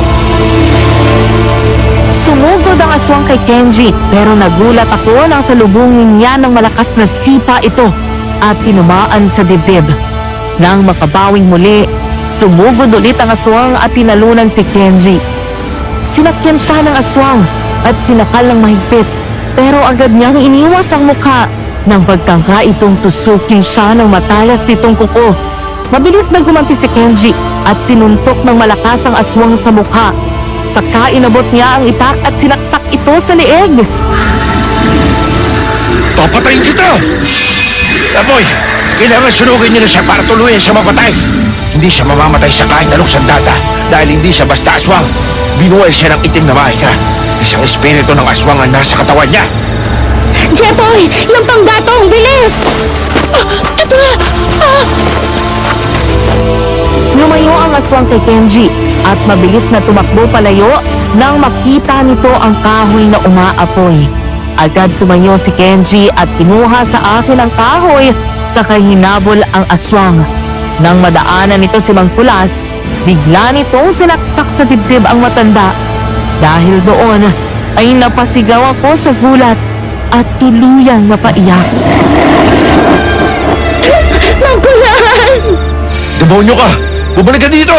Sumugod ang aswang kay Kenji pero nagulat ako nang salubungin niya ng malakas na sipa ito at tinumaan sa dibdib. Nang makabawing muli, sumugod ulit ang aswang at tinalunan si Kenji. Sinakyan siya ng aswang at sinakal ng mahigpit pero agad niyang iniwas ang mukha nang pagtangka itong tusukin siya ng matalas nitong kuko. Mabilis na gumanti si Kenji at sinuntok ng malakas ang aswang sa mukha. Saka inabot niya ang itak at sinaksak ito sa leeg. Papatayin kita! Apoy, kailangan sunugin niyo na siya para tuluyan siya mapatay. Hindi siya mamamatay sa kahit anong sandata dahil hindi siya basta aswang. Binuhay siya ng itim na mahika. Isang espiritu ng aswang ang nasa katawan niya. Jepoy! Yung panggatong! Bilis! Ito na! Lumayo ang aswang kay Kenji at mabilis na tumakbo palayo nang makita nito ang kahoy na umaapoy. Agad tumayo si Kenji at kinuha sa akin ang kahoy saka hinabol ang aswang. Nang madaanan nito si Mang Kulas, bigla nitong sinaksak sa dibdib ang matanda. Dahil doon ay napasigaw ako sa gulat at tuluyang napaiyak. Mang Kulas! Demonyo ka! Bumalik ka dito!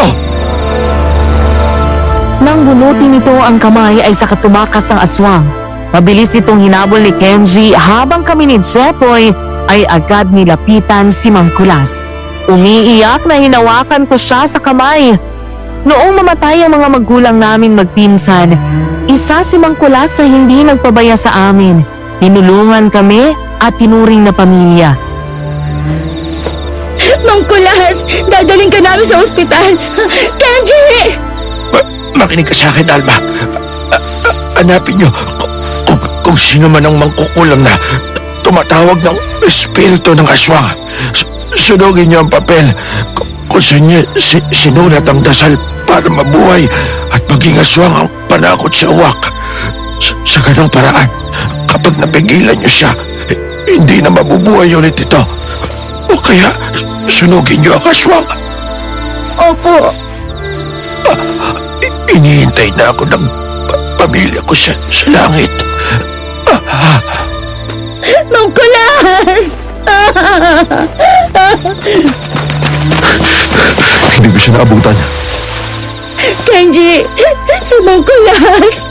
Nang bunutin nito ang kamay ay saka tumakas ang aswang. Mabilis itong hinabol ni Kenji habang kami ni Jepoy ay agad nilapitan si Mang Kulas. Umiiyak na hinawakan ko siya sa kamay. Noong mamatay ang mga magulang namin magpinsan, isa si Mang Kulas sa hindi nagpabaya sa amin. Tinulungan kami at tinuring na pamilya. Mang Kulas! Dadaling ka namin sa ospital! Kenji! Makinig ka sa akin, Alma. Hanapin niyo kung sino man ang mangkukulam na tumatawag ng espiritu ng aswang. Sunugin niyo ang papel kung saan niya sinulat ang dasal para mabuhay at maging aswang ang panakot sa uwak. Sa ganong paraan, kapag napigilan niyo siya, hindi na mabubuhay ulit ito. O kaya, sunugin niyo ang aswang. Opo. Inihintay na ako ng pamilya ko sa langit. Mang Kulas! Hindi ko siya naabutan. Kenji! Si Mang Kulas!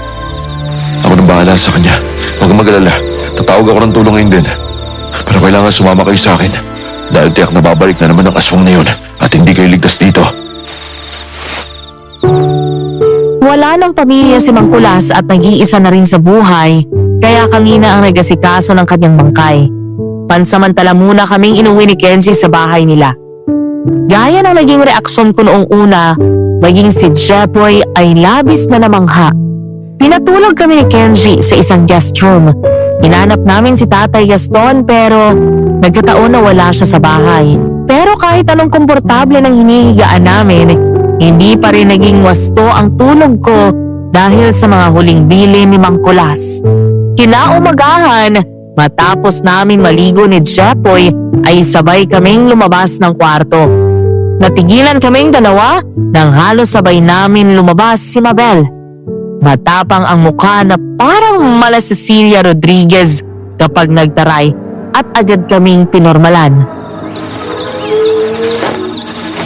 Ako nang bahala sa kanya. Huwag kang mag-alala. Tatawag ako ng tulong ngayon din. Pero kailangan sumama kayo sa akin. Dahil tiyak na babalik na naman ang aswang na yun at hindi kayo ligtas dito. Wala ng pamilya si Mang Kulas at nag-iisa na rin sa buhay, kaya kami na ang nagasikaso ng kanyang bangkay. Pansamantala muna kaming inuwi ni Kenji sa bahay nila. Gaya ng naging reaksyon ko noong una, maging si Jepoy ay labis na namangha. Pinatulog kami ni Kenji sa isang guest room. Hinanap namin si Tatay Gaston pero nagkataon na wala siya sa bahay. Pero kahit anong komportable ng hinihigaan namin, hindi pa rin naging wasto ang tulog ko dahil sa mga huling bilin ni Mang Kulas. Kinaumagahan, matapos namin maligo ni Jepoy ay sabay kaming lumabas ng kwarto. Natigilan kaming dalawa nang halos sabay namin lumabas si Mabel. Matapang ang mukha na parang mala Cecilia Rodriguez kapag nagtaray at agad kaming pinormalan.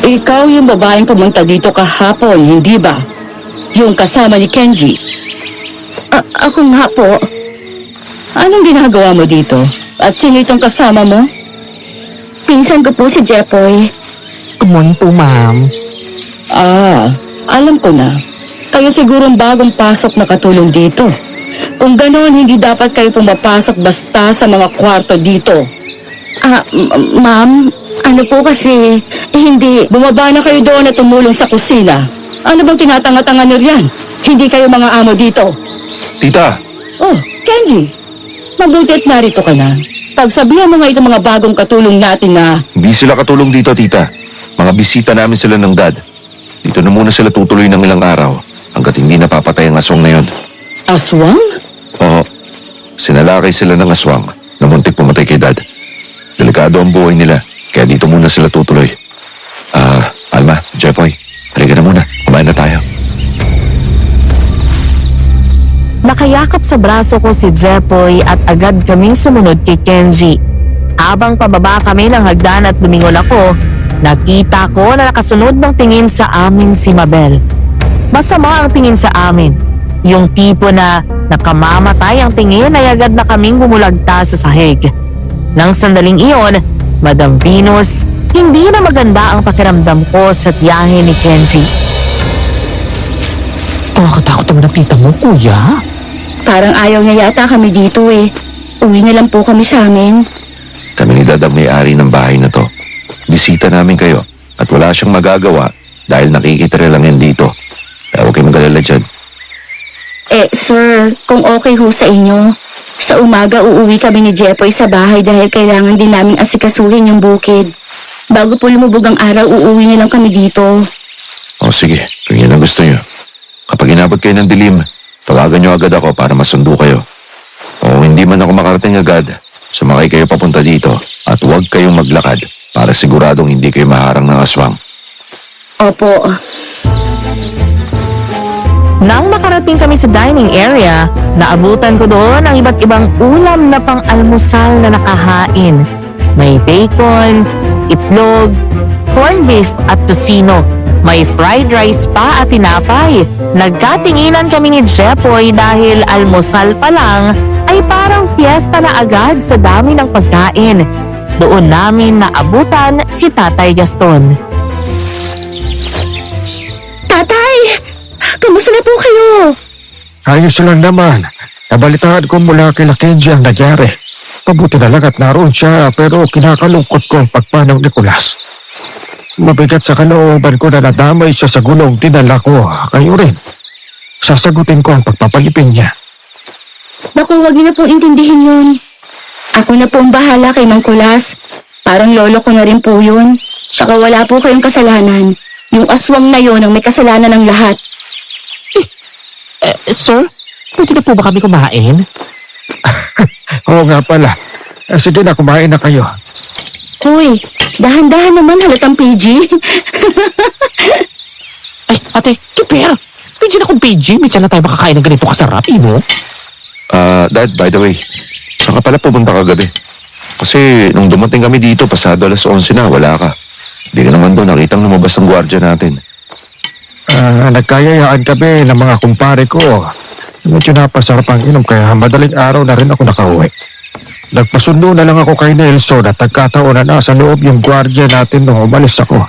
Ikaw yung babaeng pumunta dito kahapon, hindi ba? Yung kasama ni Kenji. Ako nga po. Anong ginagawa mo dito? At sino itong kasama mo? Pinsan ko po si Jepoy. Good morning po, ma'am. Alam ko na. Kayo sigurong bagong pasok na katulong dito. Kung ganoon, hindi dapat kayo pumapasok basta sa mga kwarto dito. Ma'am, ano po kasi, hindi. Bumaba na kayo doon at tumulong sa kusina. Ano bang tinatanga-tanga niyo riyan? Hindi kayo mga amo dito. Tita! Oh, Kenji, mabuti at narito ka na. Pagsabihan mo nga itong mga bagong katulong natin na Hindi sila katulong dito, tita. Mga bisita namin sila ng dad. Dito na muna sila tutuloy ng ilang araw hanggat hindi napapatay ang aswang na yon. aswang? Oo. Sinalakay sila ng aswang na muntik pumatay kay dad. Delikado ang buhay nila, kaya dito muna sila tutuloy. Alma, Jepoy, halika na muna. Kumain na tayo. Nakayakap sa braso ko si Jepoy at agad kaming sumunod kay Kenji. Habang pababa kami ng hagdan at lumingon ako, nakita ko na nakasunod ng tingin sa amin si Mabel. Masama ang tingin sa amin. Yung tipo na nakamamatay ang tingin ay agad na kaming bumulagta sa sahig. Nang sandaling iyon, Madam Venus, hindi na maganda ang pakiramdam ko sa tiyahe ni Kenji. Katakot naman ang tita mo, kuya. Parang ayaw niya yata kami dito eh. Uwi na lang po kami sa amin. Kami ni dad ang may-ari ng bahay na to. Bisita namin kayo at wala siyang magagawa dahil nakikitira lang yan dito. Kaya huwag kayong mag-alala dyan. Sir, kung okay ho sa inyo, sa umaga uuwi kami ni Jepoy sa bahay dahil kailangan din namin asikasuhin yung bukid. Bago po lumubog ang araw, uuwi na lang kami dito. O sige, kung yan ang gusto nyo. Kapag inabot kayo ng dilim, tawagan nyo agad ako para masundo kayo. O kung hindi man ako makarating agad, sumakay kayo papunta dito at huwag kayong maglakad para siguradong hindi kayo maharang ng aswang. Opo. Nang makarating kami sa dining area, naabutan ko doon ang iba't ibang ulam na pang-almusal na nakahain. May bacon, itlog, corned beef at tocino. May fried rice pa at tinapay. Nagkatinginan kami ni Jepoy dahil almusal pa lang ay parang fiesta na agad sa dami ng pagkain. Doon namin naabutan si Tatay Gaston. Tatay! Kamusta na po kayo? Ayos lang naman. Nabalitaan ko mula kila Kenji ang nagyari. Mabuti na lang at naroon siya pero kinakalungkot ko ang pagpanaw ni Nicolas. Mabigat sa kalooban ko na nadamay siya sa gulong dinala ko. Kayo rin. Sasagutin ko ang pagpapalipin niya. Naku, huwag niyo na pong intindihin yun. Ako na po ang bahala kay Mang Kulas. Parang lolo ko na rin po yun. Saka wala po kayong kasalanan. Yung aswang na yun ang may kasalanan ng lahat. Sir, pwede na po ba kami kumain? Oo nga pala. Sige na, kumain na kayo. Hoy, dahan-dahan naman halatang PG. Ay, ate, Kiper! Medyo na kong PG, medyo na tayo makakain ng ganito kasarap, mo. Dad, by the way, saan ka pala pumunta kagabi? Kasi nung dumating kami dito, pasado 11:00 na, wala ka. Hindi ka naman doon, nakitang lumabas ang gwardiya natin. Nagkayayaan kami ng mga kumpare ko. Medyo napasarap ang inom kaya madaling araw na rin ako nakauwi. Nagpasundo na lang ako kay Nelson at nagkataon na nasa loob yung gwardiya natin nung umalis ako.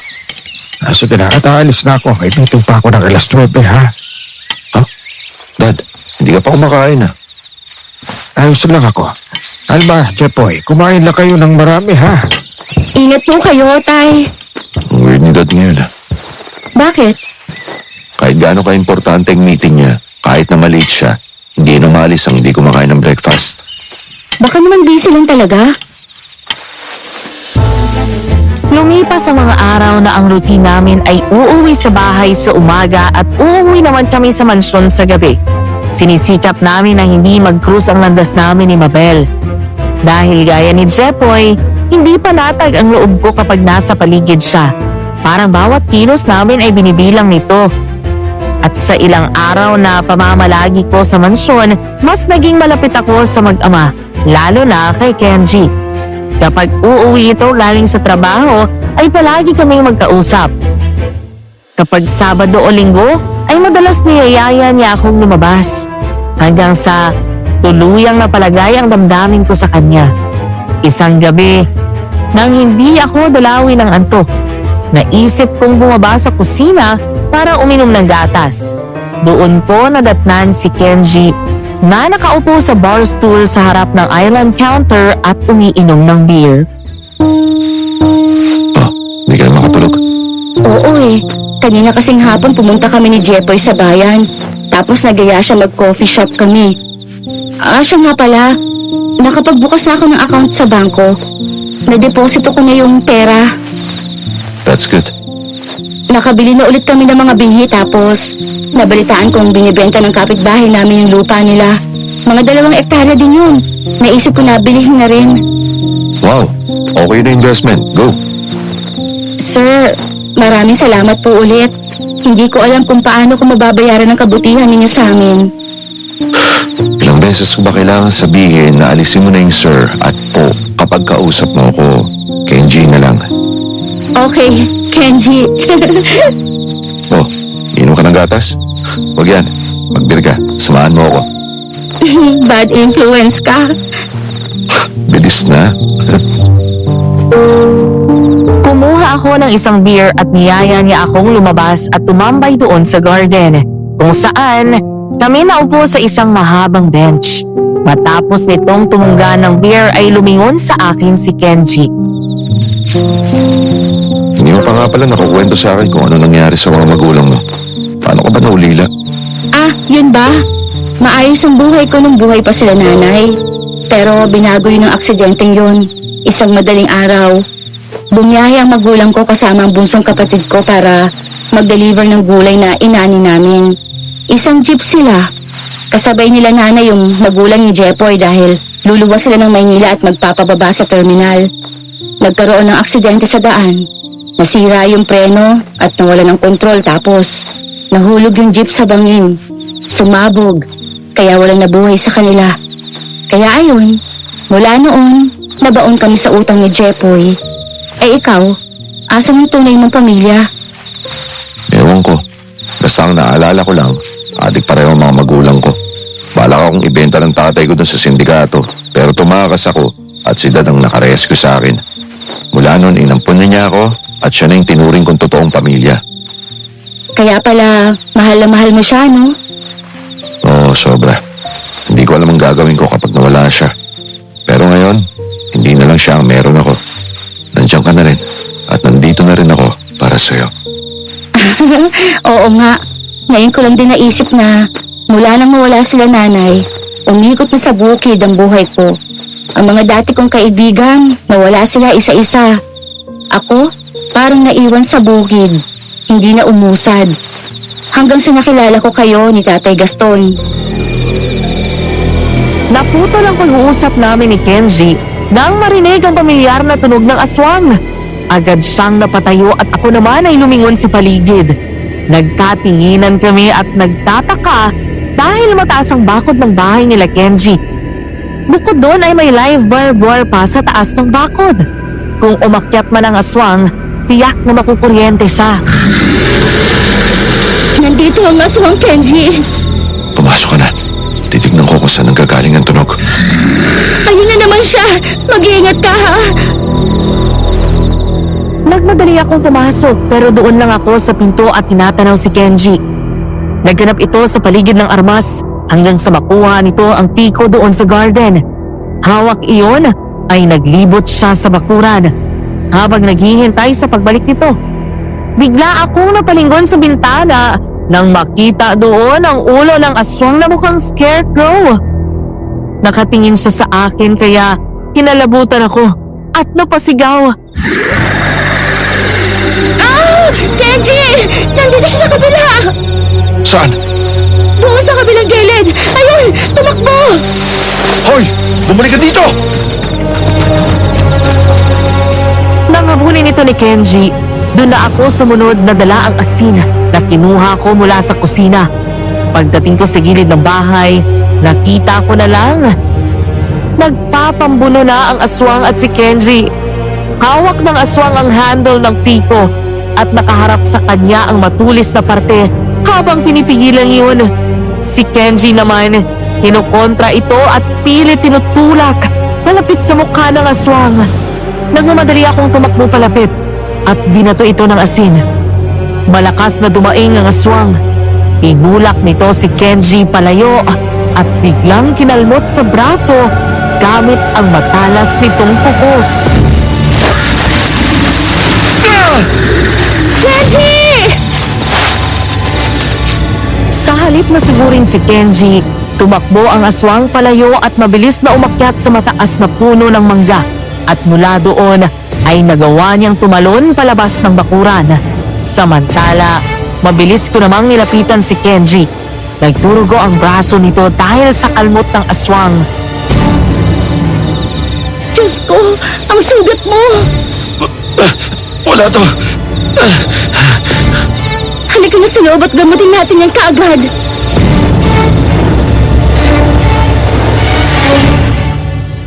Sige na, at aalis na ako. May meeting pa ako ng 9:00, ha? Dad, hindi ka pa kumakain Ayos lang ako. Alma, Jepoy, kumain lang kayo ng marami, ha? Ingat po kayo, Tay. Ang weird ni Dad ngayon. Bakit? Kahit gaano ka-importante ang meeting niya, kahit na malate siya, hindi umalis ang hindi kumakain ng breakfast. Baka naman busy lang talaga. Lumipas ang mga araw na ang routine namin ay uuwi sa bahay sa umaga at uuwi naman kami sa mansyon sa gabi. Sinisikap namin na hindi mag-cruise ang landas namin ni Mabel. Dahil gaya ni Jepoy, hindi panatag ang loob ko kapag nasa paligid siya. Parang bawat kilos namin ay binibilang nito. At sa ilang araw na pamamalagi ko sa mansyon, mas naging malapit ako sa mag-ama, lalo na kay Kenji. Kapag uuwi ito galing sa trabaho, ay palagi kaming magkausap. Kapag Sabado o Linggo, ay madalas niyayaya niya akong lumabas. Hanggang sa tuluyang napalagay ang damdamin ko sa kanya. Isang gabi, nang hindi ako dalawin ng antok, Naisip kong bumaba sa kusina para uminom ng gatas. Doon ko nadatnan si Kenji na nakaupo sa bar stool sa harap ng island counter at umiinom ng beer. Oh, hindi ka na makatulog. Oo eh. Kanina kasing hapon pumunta kami ni Jepoy sa bayan. Tapos nagaya siya mag-coffee shop kami. Siya nga pala. Nakapagbukas na ako ng account sa bangko. Nadeposito ko na yung pera. That's good. Nakabili na ulit kami ng mga binhi tapos nabalitaan kong binibenta ng kapitbahay namin yung lupa nila. Mga 2 ektarya din yun. Naisip ko na bilihin na rin. Wow, okay na investment. Go. Sir, maraming salamat po ulit. Hindi ko alam kung paano ko mababayaran ang kabutihan ninyo sa amin. Ilang beses ko ba kailangan sabihin na alisin mo na yung sir at po kapag kausap mo ako, Kenji na lang. Okay, Kenji. Oh, inom ka ng gatas? Huwag yan, magbir ka, samahan mo ako. Bad influence ka. Bilis na. Kumuha ako ng isang beer at niyaya niya akong lumabas at tumambay doon sa garden, kung saan kami naupo sa isang mahabang bench. Matapos nitong tumungga ng beer ay lumingon sa akin si Kenji. Hindi mo pa nga pala nakukwento sa akin kung ano nangyari sa mga magulang mo. Paano ka ba naulila? Yun ba? Maayos ang buhay ko nung buhay pa sila nanay. Pero binago yun ng aksidenteng yun. Isang madaling araw, bumiyahe ang magulang ko kasama ang bunsong kapatid ko para mag-deliver ng gulay na inani namin. Isang jeep sila. Kasabay nila nanay yung magulang ni Jepoy dahil luluwas sila ng Maynila at magpapababa sa terminal. Nagkaroon ng aksidente sa daan. Nasira yung preno at nawala ng kontrol tapos nahulog yung jeep sa bangin. Sumabog, kaya walang nabuhay sa kanila. Kaya ayun, mula noon, nabaon kami sa utang ni Jepoy. Ikaw, asan yung tunay mong pamilya? Ewan ko. Basta ang naalala ko lang, adik pareho ang mga magulang ko. Balak akong ibenta ng tatay ko dun sa sindikato, pero tumakas ako at si dad ang nakarescue sa akin. Mula noon, inampun na niya ako at siya na yung tinuring kong totoong pamilya. Kaya pala, mahal na mahal mo siya, no? Oo, sobra. Hindi ko alam ang gagawin ko kapag nawala siya. Pero ngayon, hindi na lang siya ang meron ako. Nandiyan ka na rin at nandito na rin ako para sa'yo. Oo nga, ngayon ko lang din naisip na mula nang mawala sila nanay, umikot na sa bukid ang buhay ko. Ang mga dati kong kaibigan, nawala sila isa-isa. Ako, parang naiwan sa bukid, hindi na umusad. Hanggang sa nakilala ko kayo ni Tatay Gaston. Naputol ang pag-uusap namin ni Kenji nang marinig ang pamilyar na tunog ng aswang. Agad siyang napatayo at ako naman ay lumingon sa paligid. Nagkatinginan kami at nagtataka dahil mataas ang bakod ng bahay nila Kenji. Bukod doon ay may live barbed wire pa sa taas ng bakod. Kung umakyat man ang aswang, tiyak na makukuryente siya. Nandito ang aswang, Kenji. Pumasok ka na. Titignan ko kung saan nanggagaling ang tunog. Ayun na naman siya. Mag-iingat ka, ha? Nagmadali akong pumasok pero doon lang ako sa pinto at tinatanaw si Kenji. Nagganap ito sa paligid ng armas hanggang sa makuha nito ang piko doon sa garden. Hawak iyon ay naglibot siya sa bakuran habang naghihintay sa pagbalik nito. Bigla akong napalinggon sa bintana nang makita doon ang ulo ng aswang na mukhang scarecrow. Nakatingin siya sa akin kaya kinalabutan ako at napasigaw. Kenji! Nandito siya sa kabila! Saan? Doon sa kabilang gilid! Ayun! Tumakbo! Hoy! Bumalik ka dito! Nang habulin ito ni Kenji, doon na ako sumunod na dala ang asin na kinuha ko mula sa kusina. Pagdating ko sa gilid ng bahay, nakita ko na lang. Nagpapambuno na ang aswang at si Kenji. Hawak ng aswang ang handle ng piko at nakaharap sa kanya ang matulis na parte habang pinipigilan iyon. Si Kenji naman, kinukontra ito at pilit tinutulak palapit sa mukha ng aswang. Nagmamadali akong tumakbo palapit at binato ito ng asin. Malakas na dumaing ang aswang. Tinulak nito si Kenji palayo at biglang kinalmot sa braso gamit ang matalas nitong kuko. Kenji! Sa halip na sugurin si Kenji, tumakbo ang aswang palayo at mabilis na umakyat sa mataas na puno ng mangga. At mula doon ay nagawa niyang tumalon palabas ng bakuran. Samantala, mabilis ko namang nilapitan si Kenji. Nagturugo ang braso nito dahil sa kalmot ng aswang. Diyos ko, ang sugat mo! Wala to. Halika na sa loob at gamutin natin yan kaagad.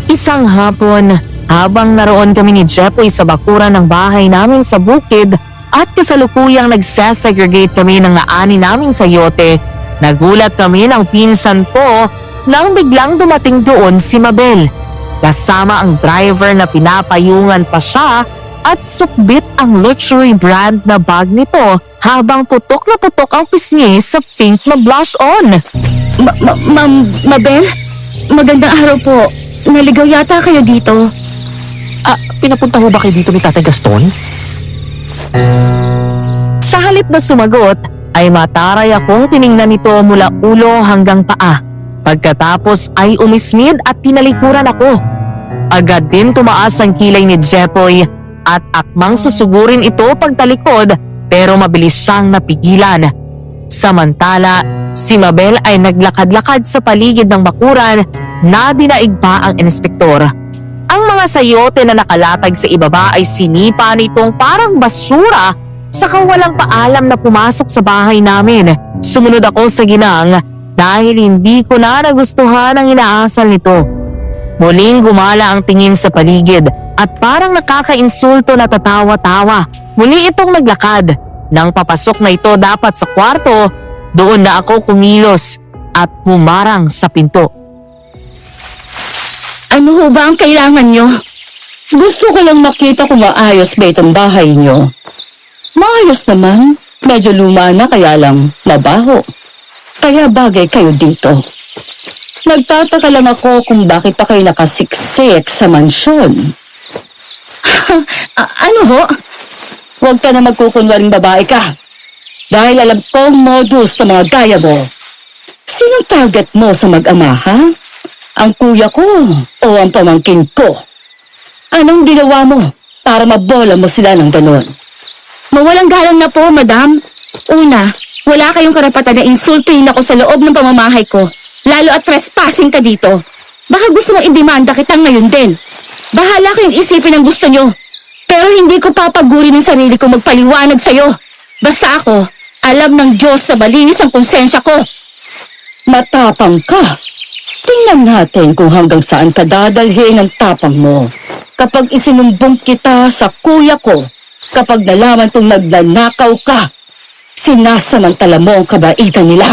Isang hapon, habang naroon kami ni Jepoy sa bakuran ng bahay namin sa bukid at kasalukuyang nagsasegregate kami ng naani naming sayote, nagulat kami ng pinsan ko nang biglang dumating doon si Mabel. Kasama ang driver na pinapayungan pa siya at sukbit ang luxury brand na bag nito habang putok na putok ang pisngi sa pink na blush on. Mabel? Magandang araw po. Naligaw yata kayo dito. Pinapunta ho ba kayo dito ni Tatay Gaston? Sa halip na sumagot, ay mataray akong tiningnan nito mula ulo hanggang paa. Pagkatapos ay umismid at tinalikuran ako. Agad din tumaas ang kilay ni Jepoy at akmang susugurin ito pagtalikod pero mabilis siyang napigilan. Samantala, si Mabel ay naglakad-lakad sa paligid ng bakuran na dinaig pa ang inspektor. Ang mga sayote na nakalatag sa ibaba ay sinipa nitong parang basura saka walang paalam na pumasok sa bahay namin. Sumunod ako sa ginang dahil hindi ko na nagustuhan ang inaasal nito. Muling gumala ang tingin sa paligid at parang nakakainsulto na tatawa-tawa. Muli itong naglakad. Nang papasok na ito dapat sa kwarto, doon na ako kumilos at humarang sa pinto. Ano ho ba ang kailangan nyo? Gusto ko lang makita kung maayos ba itong bahay nyo. Maayos naman. Medyo luma na kaya lang mabaho. Kaya bagay kayo dito. Nagtataka lang ako kung bakit pa kayo nakasiksik sa mansyon. Ano ho? Huwag ka na magkukunwaring babae ka. Dahil alam kong modus sa mga gaya mo. Sinong target mo sa mag-ama, ha? Ang kuya ko o ang pamangkin ko? Anong ginawa mo para mabola mo sila ng ganon? Mawalang galang na po, madam. Una, wala kayong karapatan na insultuhin ako sa loob ng pamamahay ko. Lalo at trespassing ka dito. Baka gusto mong indemanda kita ngayon din. Bahala kayong isipin ang gusto nyo. Pero hindi ko papaguri ng sarili ko magpaliwanag sa'yo. Basta ako, alam ng Diyos sa malinis ang konsensya ko. Matapang ka. Tingnan natin kung hanggang saan ka dadalhin ang tapang mo. Kapag isinumbong kita sa kuya ko, kapag nalaman kong nagnanakaw ka, sinasamantala mo ang kabaitan nila.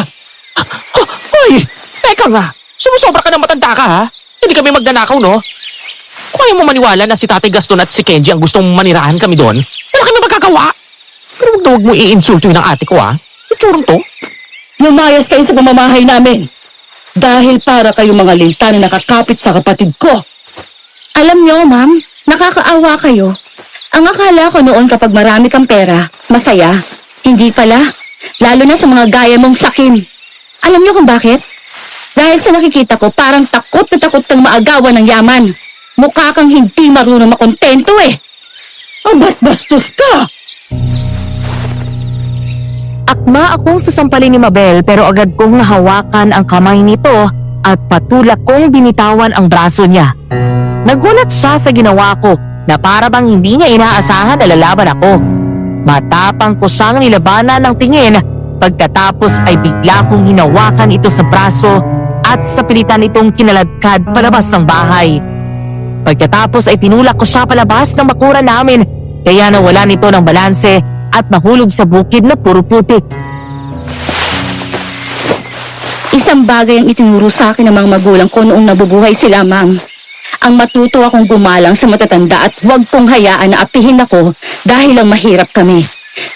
Hoy! Teka nga! Sumusobra ka ng matanda ka ha? Hindi kami magnanakaw no? Kung ayaw mo maniwala na si Tatay Gaston at si Kenji ang gustong manirahan kami doon, wala kami magagawa. Pero huwag mo i-insulto yun ang ate ko ha? Itsurong to? Lumayas kayo sa pamamahay namin. Dahil para kayong mga linta na nakakapit sa kapatid ko. Alam nyo, ma'am, nakakaawa kayo. Ang akala ko noon kapag marami kang pera, masaya. Hindi pala. Lalo na sa mga gaya mong sakim. Alam nyo kung bakit? Dahil sa nakikita ko, parang takot na takot kang maagawan ng yaman. Mukha kang hindi marunong makontento eh. O ba't bastos ka? Akma akong sasampalin ni Mabel pero agad kong nahawakan ang kamay nito at patulak kong binitawan ang braso niya. Nagulat siya sa ginawa ko na para bang hindi niya inaasahan na lalaban ako. Matapang ko siyang nilabanan ng tingin pagkatapos ay bigla kong hinawakan ito sa braso at sa pilitan itong kinaladkad palabas ng bahay. Pagkatapos ay tinulak ko siya palabas ng bakuran namin kaya nawala nito ng balanse at nahulog sa bukid na puro putik. Isang bagay ang itinuro sa akin ng mga magulang ko noong nabubuhay sila, ma'am. ang matuto akong gumalang sa matatanda at huwag kong hayaan na apihin ako dahil lang mahirap kami.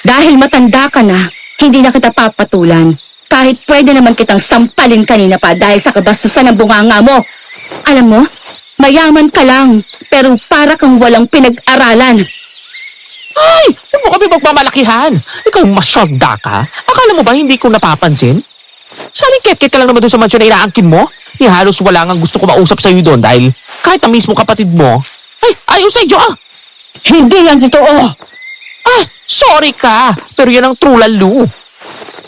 Dahil matanda ka na, hindi na kita papatulan. Kahit pwede naman kitang sampalin kanina pa dahil sa kabastusan ng bunganga mo. Alam mo, mayaman ka lang, pero para kang walang pinag-aralan. Ay, huwag mo kami magmamalakihan. Ikaw masyonda ka. Akala mo ba hindi ko napapansin? Saling ket-ket ka lang naman doon sa mansyon na inaangkin mo. Halos wala nga gusto ko mausap sa'yo doon dahil kahit ang mismo kapatid mo, ay, ayaw sa'yo ah! Hindi yan totoo! Ah, sorry ka, pero yan ang true lalo.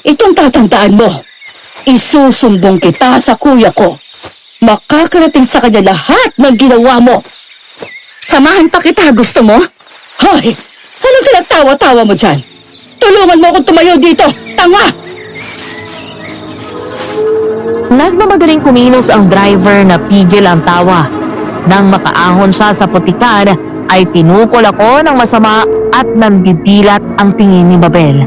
Itong tatandaan mo, isusumbong kita sa kuya ko. Makakarating sa kanya lahat ng ginawa mo. Samahan pa kita, gusto mo? Hoy! Anong tinatawa-tawa mo dyan? Tulungan mo akong tumayo dito, tanga! Nagmamadaling kumilos ang driver na pigil ang tawa. Nang makaahon siya sa putikan, ay tinukol ako ng masama at nandidilat ang tingin ni Mabel.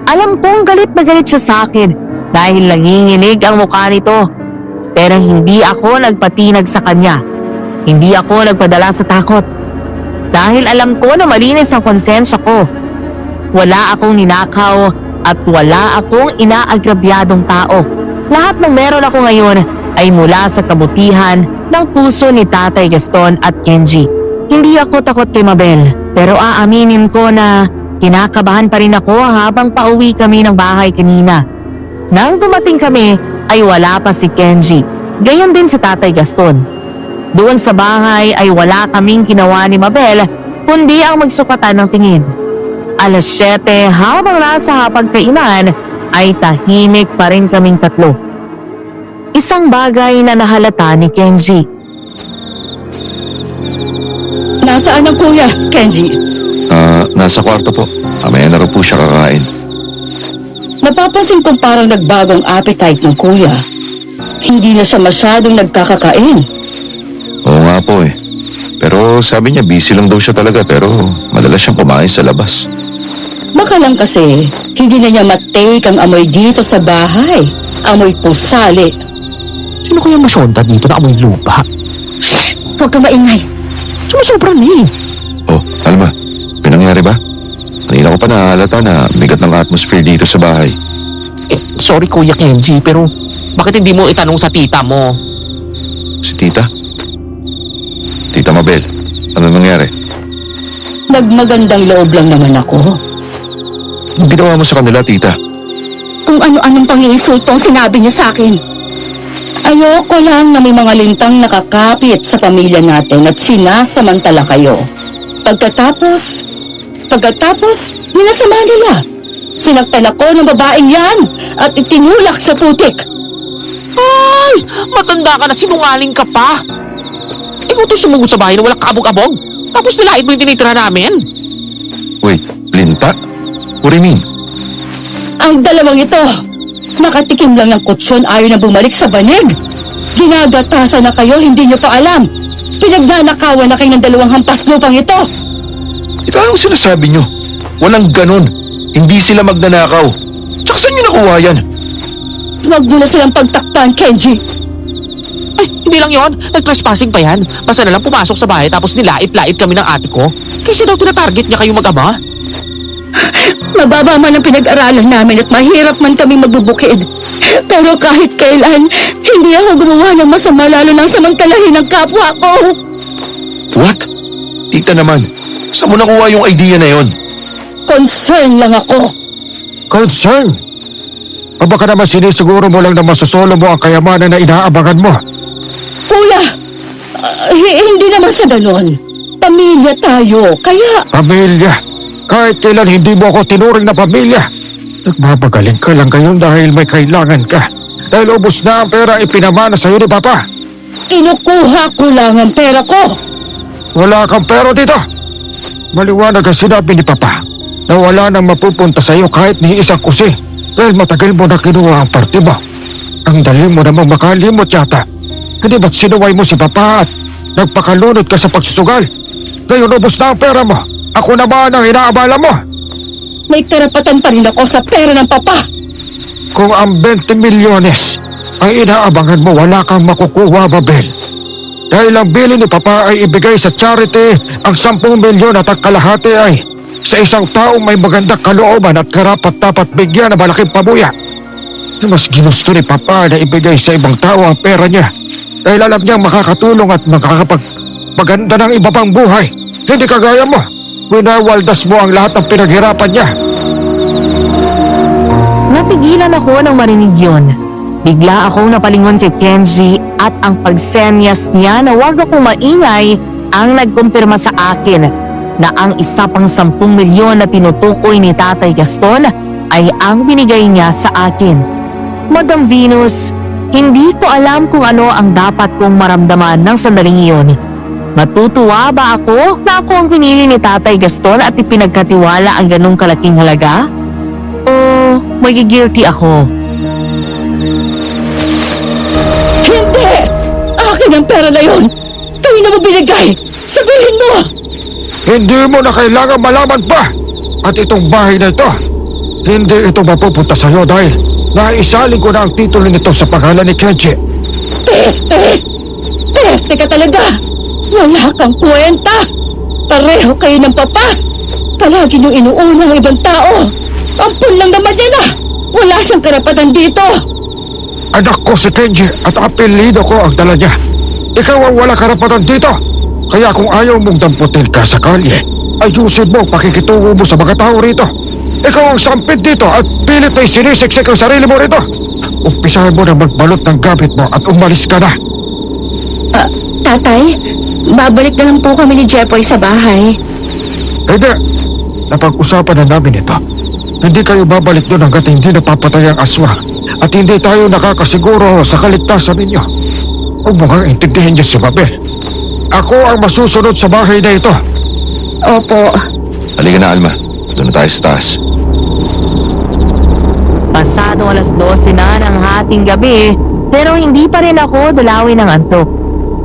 Alam kong galit na galit siya sa akin dahil nanginginig ang mukha nito. Pero hindi ako nagpatinag sa kanya. Hindi ako nagpadala sa takot. Dahil alam ko na malinis ang konsensya ko. Wala akong ninakaw at wala akong inaagrabyadong tao. Lahat ng meron ako ngayon ay mula sa kabutihan ng puso ni Tatay Gaston at Kenji. Hindi ako takot kay Mabel, pero aaminin ko na kinakabahan pa rin ako habang pauwi kami ng bahay kanina. Nang dumating kami ay wala pa si Kenji, gayon din si Tatay Gaston. Doon sa bahay ay wala kaming ginawa ni Mabel kundi ang magsukatan ng tingin. Alas 7 habang nasa hapagkainan ay tahimik pa rin kaming tatlo. Isang bagay na nahalata ni Kenji. Nasaan ang kuya, Kenji? Nasa kwarto po. Mamaya na rin po siya kakain. Napapansin kong parang nagbago ang appetite ng kuya. Hindi na siya masyadong nagkakakain. Oo nga po eh. Pero sabi niya busy lang daw siya talaga pero madalas siyang kumain sa labas. Baka lang kasi, hindi na niya matake ang amoy dito sa bahay. Amoy pusali. Sino kaya masyonda dito na amoy lupa? Shh! Huwag ka maingay. Sumusobra ni. Oh, Alma, pinangyari ba? Kanina ko pa nahalata na bigat ng atmosphere dito sa bahay. Sorry Kuya Kenji, pero bakit hindi mo itanong sa tita mo? Si Tita? Tita Mabel, ano nangyari? Nagmagandang loob lang naman ako. Anong ginawa mo sa kanila, Tita? Kung ano-anong pang-iinsultong sinabi niya sa akin. Ayoko lang na may mga lintang nakakapit sa pamilya natin at sinasamantala kayo. Pagkatapos, minasama nila. Sinaktan ako ng babaeng yan at itinulak sa putik. Ay! Matanda ka na, sinungaling ka pa! Ikaw to sumugod sa bahay na walang kabog-abog? Tapos nilait mo yung tinitira namin? Wait, Linta? What do you mean? Ang dalawang ito, nakatikim lang ng kutsyon ayaw na bumalik sa banig. Ginagatasan na kayo, hindi nyo pa alam. Pinagnanakawan na kayo ng dalawang hampas lupang ito. Ito anong sinasabi nyo? Walang ganun. Hindi sila magnanakaw. Tsaka saan nyo nakuha yan? Huwag mo na silang pagtakpan, Kenji. Ay, hindi lang yon. Nag-trespassing pa yan. Basta na lang pumasok sa bahay tapos nilait-lait kami ng ate ko. Kasi daw tinatarget niya kayo mag-ama. Mababa man ang pinag-aralan namin at mahirap man kaming magbubukid. Pero kahit kailan, hindi ako gumawa ng masama lalo nang samantalahin ng kapwa ko. What? Tita naman, saan mo nakuha yung idea na yon? Concern lang ako. Concern? O baka naman sinisiguro mo lang na masusolo mo ang kayamanan na inaabangan mo? Kuya, hindi naman sa ganon. Pamilya tayo, kaya... Pamilya. Kahit kailan hindi mo ako tinuring na pamilya. Nagmamagaling ka lang ngayon dahil may kailangan ka. Dahil ubos na ang pera ipinamana sa'yo ni Papa. Kinukuha ko lang ang pera ko. Wala kang pera dito. Maliwanag ang sinabi ni Papa na wala nang mapupunta sa'yo kahit ni isang kusi. Dahil matagal mo na kinuha ang parte mo. Ang dali mo namang makalimot yata. Hindi ba't sinuway mo si Papa at nagpakalunod ka sa pagsusugal? Ngayon ubos na ang pera mo. Ako naman ang inaabala mo. May karapatan pa rin ako sa pera ng Papa. Kung ang 20 milyones ang inaabangan mo, wala kang makukuha, Mabel. Dahil ang bilin ni Papa ay ibigay sa charity, ang 10 milyon at ang kalahati ay sa isang taong may magandang kalooban at karapat-dapat bigyan ng malaking pabuya. Mas ginusto ni Papa na ibigay sa ibang tao ang pera niya dahil alam niyang makakatulong at makakapagpaganda ng iba pang buhay. Hindi kagaya mo, winawaldas mo ang lahat ng pinaghirapan niya. Natigilan ako nang marinig yun. Bigla akong napalingon kay Kenji at ang pagsenyas niya na huwag akong maingay ang nagkumpirma sa akin na ang isa pang 10 milyon na tinutukoy ni Tatay Gaston ay ang binigay niya sa akin. Madam Venus, hindi ko alam kung ano ang dapat kong maramdaman ng sandaling iyon. Matutuwa ba ako na ako ang pinili ni Tatay Gaston at ipinagkatiwala ang ganong kalaking halaga? O magigilty ako? Hindi! Akin ang pera na yun! Kayo na mo binigay! Sabihin mo! Hindi mo na kailangan malaman pa. At itong bahay na ito, hindi ito mapupunta sa iyo dahil naisalin ko na ang titulo nito sa pangalan ni Kenji. Peste! Peste ka talaga! Wala kang kwenta! Pareho kayo ng papa! Palagi niyong inuuna ang ibang tao! Ampun lang naman yan ah! Wala siyang karapatan dito! Anak ko si Kenji at apelido ko ang dala niya. Ikaw ang wala karapatan dito. Kaya kung ayaw mong damputin ka sa kalye, ayusin mo pakikitungo mo sa mga tao rito. Ikaw ang sampid dito at pilit na sinisiksik ang sarili mo rito. Umpisahan mo na magbalot ng gamit mo at umalis ka na. Tatay, babalik na lang po kami ni Jepoy sa bahay. Hindi. Napag-usapan na namin ito. Hindi kayo babalik doon hanggat hindi napapatay ang aswang at hindi tayo nakakasiguro sa kaligtasan ninyo. Huwag mo kang intindihin niyo si Mabel. Ako ang masusunod sa bahay na ito. Opo. Halika na, Alma. Doon na tayo sa taas. Pasado 12:00 na ng hating gabi pero hindi pa rin ako dalawin ng antok.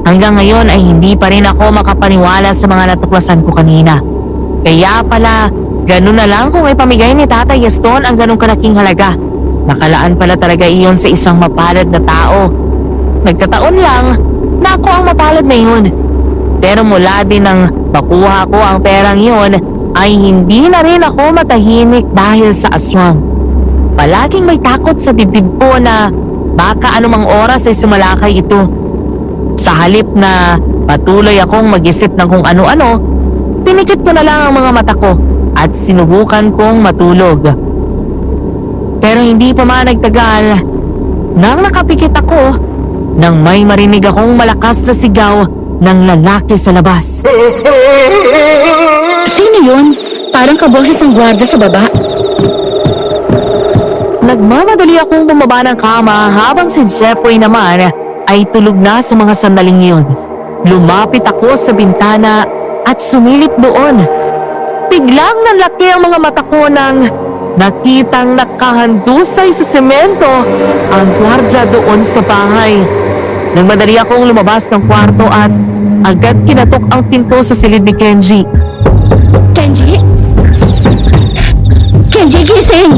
Hanggang ngayon ay hindi pa rin ako makapaniwala sa mga natuklasan ko kanina. Kaya pala, ganun na lang kung ipamigay ni Tatay Gaston ang ganung kalaking halaga. Nakalaan pala talaga iyon sa isang mapalad na tao. Nagkataon lang na ako ang mapalad na iyon. Pero mula din nang makuha ko ang perang iyon ay hindi na rin ako matahimik dahil sa aswang. Palaging may takot sa dibdib ko na baka anumang oras ay sumalakay ito. Sa halip na patuloy akong mag-isip ng kung ano-ano, pinikit ko na lang ang mga mata ko at sinubukan kong matulog. Pero hindi pa man nagtagal, nang nakapikit ako, nang may marinig akong malakas na sigaw ng lalaki sa labas. Sino yun? Parang kaboses ang gwardiya sa baba. Nagmamadali akong bumaba ng kama habang si Jepoy naman ay tulog na sa mga sandaling yun. Lumapit ako sa bintana at sumilip doon. Biglang nanlaki ang mga mata ko nang nakitang nakahandusay sa semento ang gwardya doon sa bahay. Nagmadali akong lumabas ng kwarto at agad kinatok ang pinto sa silid ni Kenji. Kenji? Kenji, gising!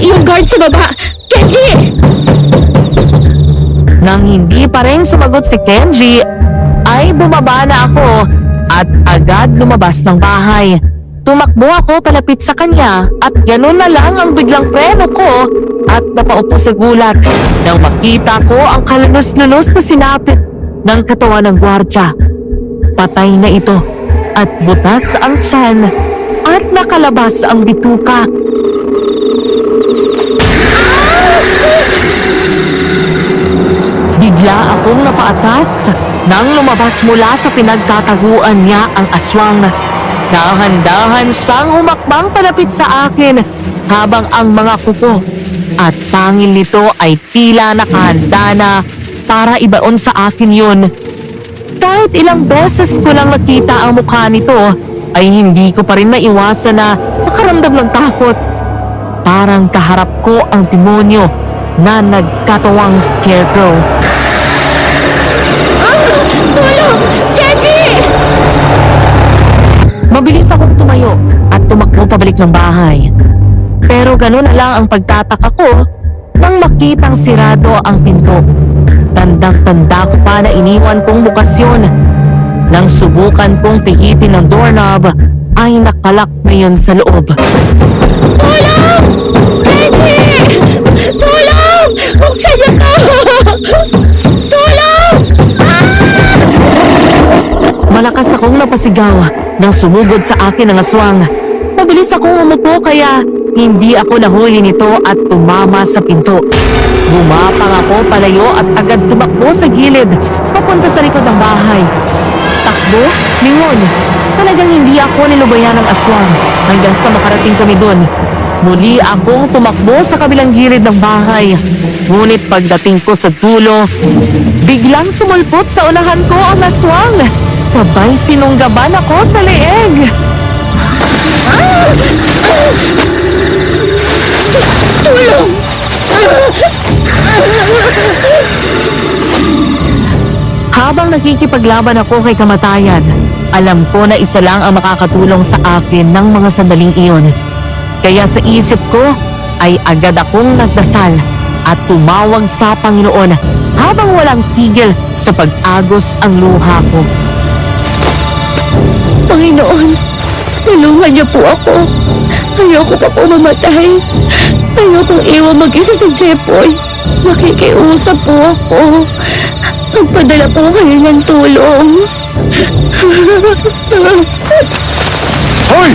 Yung guard sa baba! Kenji! Nang hindi pa rin sumagot si Kenji, ay bumaba na ako at agad lumabas ng bahay. Tumakbo ako palapit sa kanya at ganun na lang ang biglang preno ko at napaupo sa gulat nang makita ko ang kalunos-lunos na sinapit ng katawan ng gwardya. Patay na ito at butas ang tiyan at nakalabas ang bituka. Bigla akong napaatas nang lumabas mula sa pinagtataguan niya ang aswang. Dahan-dahan siyang humakbang palapit sa akin habang ang mga kuko at pangil nito ay tila nakahanda na para ibaon sa akin yun. Kahit ilang beses ko lang nakita ang mukha nito ay hindi ko pa rin maiwasan na makaramdam ng takot. Parang kaharap ko ang demonyo na nagkatawang scarecrow. Tulong! Kenji! Mabilis akong tumayo at tumakbo pabalik ng bahay. Pero ganun na lang ang pagtataka ko nang makitang sirado ang pinto. Tandang-tanda ko pa na iniwan kong bukas yun. Nang subukan kong pihitin ng doorknob, ay nakalak na yun sa loob. Tulong! Kenji! Tulong! Buksan niyo to! Tulong! Malakas akong napasigaw nang sumugod sa akin ang aswang. Mabilis akong umupo kaya hindi ako nahuli nito at tumama sa pinto. Gumapang ako palayo at agad tumakbo sa gilid papunta sa likod ng bahay. Takbo, lingon. Talagang hindi ako nilubayan ng aswang hanggang sa makarating kami doon. Muli akong tumakbo sa kabilang gilid ng bahay. Ngunit pagdating ko sa dulo, biglang sumulpot sa unahan ko ang aswang. Sabay sinunggaban ako sa leeg. Tulong! Habang nakikipaglaban ako kay kamatayan, alam ko na isa lang ang makakatulong sa akin ng mga sandaling iyon. Kaya sa isip ko ay agad akong nagdasal at tumawag sa Panginoon habang walang tigil sa pag-agos ang luha ko. Panginoon, tulungan niyo po ako. Ayoko pa po mamatay. Ayokong iwan mag-isa sa Jepoy. Nakikiusap po ako. Magpadala po kayo ng tulong. Hoy!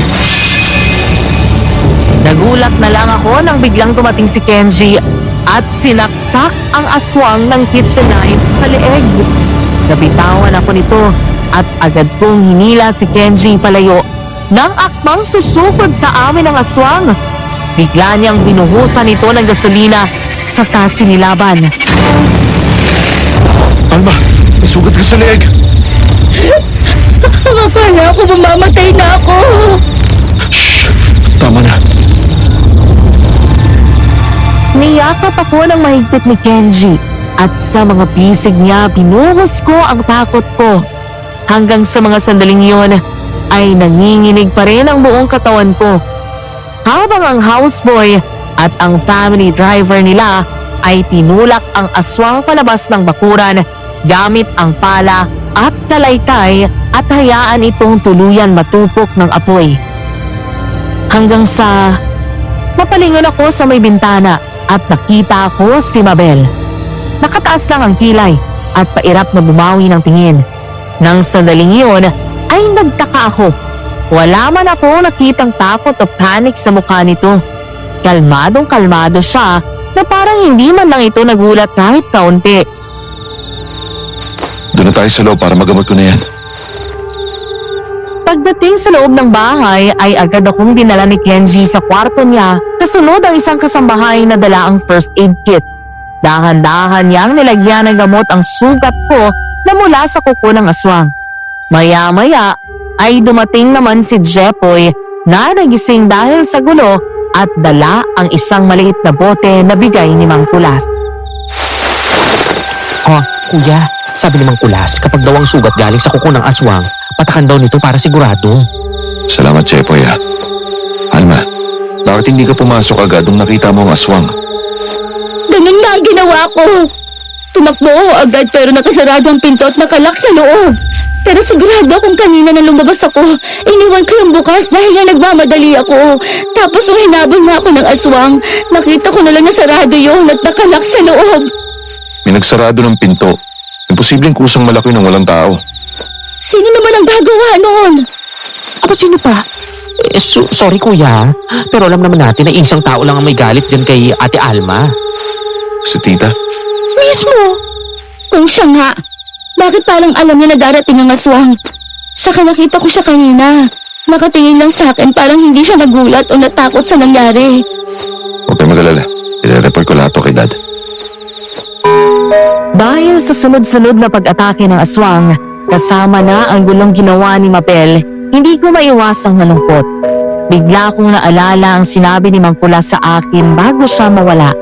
Nagulat na lang ako nang biglang tumating si Kenji at sinaksak ang aswang ng kitchen knife sa leeg. Nabitawan ako nito at agad kong hinila si Kenji palayo nang akmang susugod sa amin ang aswang. Bigla niyang binuhusan ito ng gasolina saka sinilaban. Alma, may sugat ka sa leeg. Akala ko mamamatay na ako. Shh! Tama na. Niyakap ako ng mahigpit ni Kenji at sa mga pisig niya binuhos ko ang takot ko. Hanggang sa mga sandaling yun ay nanginginig pa rin ang buong katawan ko. Habang ang houseboy at ang family driver nila ay tinulak ang aswang palabas ng bakuran gamit ang pala at kalaykay at hayaan itong tuluyan matupok ng apoy. Hanggang sa mapalingon ako sa may bintana at nakita ko si Mabel. Nakataas lang ang kilay at pairap na bumawi ng tingin. Nang sandaling iyon ay nagtaka ako. Wala man ako nakitang takot o panic sa mukha nito. Kalmadong kalmado siya na parang hindi man lang ito nagulat kahit kaunti. Doon na tayo sa loob para magamot ko na yan. Pagdating sa loob ng bahay ay agad akong dinala ni Kenji sa kwarto niya kasunod ang isang kasambahay na dala ang first aid kit. Dahan-dahan niyang nilagyan ng gamot ang sugat ko na mula sa kuko ng aswang. Maya-maya ay dumating naman si Jepoy na nagising dahil sa gulo at dala ang isang maliit na bote na bigay ni Mang Kulas. Oh, kuya, sabi ni Mang Kulas, kapag daw ang sugat galing sa kuko ng aswang, patakan daw nito para sigurado. Salamat, Chepoy ha. Alma, bakit hindi ka pumasok agad nung nakita mo ang aswang? Ganun nga ang ginawa ko. Tumakbo ako agad pero nakasarado ang pinto at nakalak sa loob. Pero sigurado akong kanina na lumabas ako, iniwan ko yung bukas dahil nga nagmamadali ako. Tapos nung hinabol na ako ng aswang, nakita ko na lang na sarado yun at nakalak sa loob. May nagsarado ng pinto. Imposibleng kusang malaki nang walang tao. Sino naman ang gagawa noon? Aba, sino pa? Sorry kuya, pero alam naman natin na isang tao lang ang may galit dyan kay Ate Alma. Si tita? Mismo! Kung siya nga, bakit parang alam niya na darating ang aswang? Saka nakita ko siya kanina. Nakatingin lang sa akin parang hindi siya nagulat o natakot sa nangyari. Huwag kayo mag-alala. I-report ko lahat to kay Dad. Dahil sa sunod-sunod na pag-atake ng aswang, kasama na ang gulong ginawa ni Mabel, hindi ko maiwasang malungkot. Bigla kong naalala ang sinabi ni Mang Kulas sa akin bago siya mawala.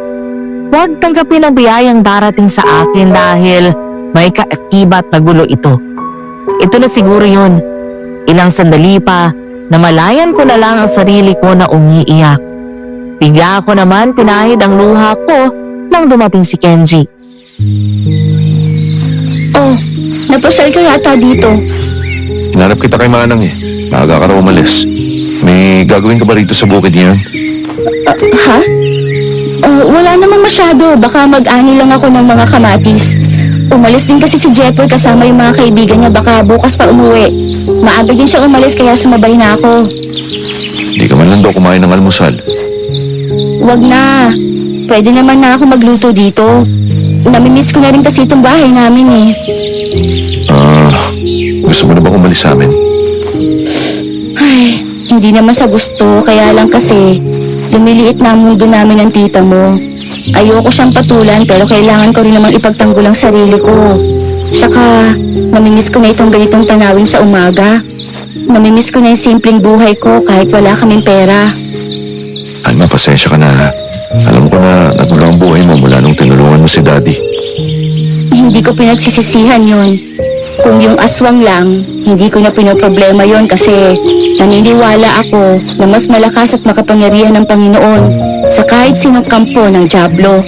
Huwag tanggapin ang biyayang darating sa akin dahil may kaakibat na gulo ito. Ito na siguro yun. Ilang sandali pa, namalayan ko na lang ang sarili ko na umiiyak. Bigla ko naman pinahid ang luha ko nang dumating si Kenji. Oh, napasyal ka yata dito. Hinanap kita kay Manang eh. Maaga ka raw umalis. May gagawin ka ba rito sa bukid niyan? Ha? Wala namang masyado. Baka mag-ani lang ako ng mga kamatis. Umalis din kasi si Jeffoy kasama yung mga kaibigan niya. Baka bukas pa umuwi. Maaga din siya umalis kaya sumabay na ako. Hindi ka man lang daw kumain ng almusal. Wag na. Pwede naman na ako magluto dito. Namimiss ko na rin kasi itong bahay namin eh. Gusto mo na ba umalis sa amin? Ay, hindi naman sa gusto. Kaya lang kasi lumiliit na ang mundo namin ng tita mo. Ayoko siyang patulan pero kailangan ko rin namang ipagtanggol ang sarili ko. Saka, namimiss ko na itong ganitong tanawin sa umaga. Namimiss ko na yung simpleng buhay ko kahit wala kaming pera. Alma, pasensya ka na. Alam ko na nagmula ang buhay mo mula nung tinulungan mo si Daddy. Hindi ko pinagsisisihan yon. Kung yung aswang lang, hindi ko na pinoproblema yon kasi naniniwala ako na mas malakas at makapangyarihan ng Panginoon sa kahit sinong kampo ng dyablo.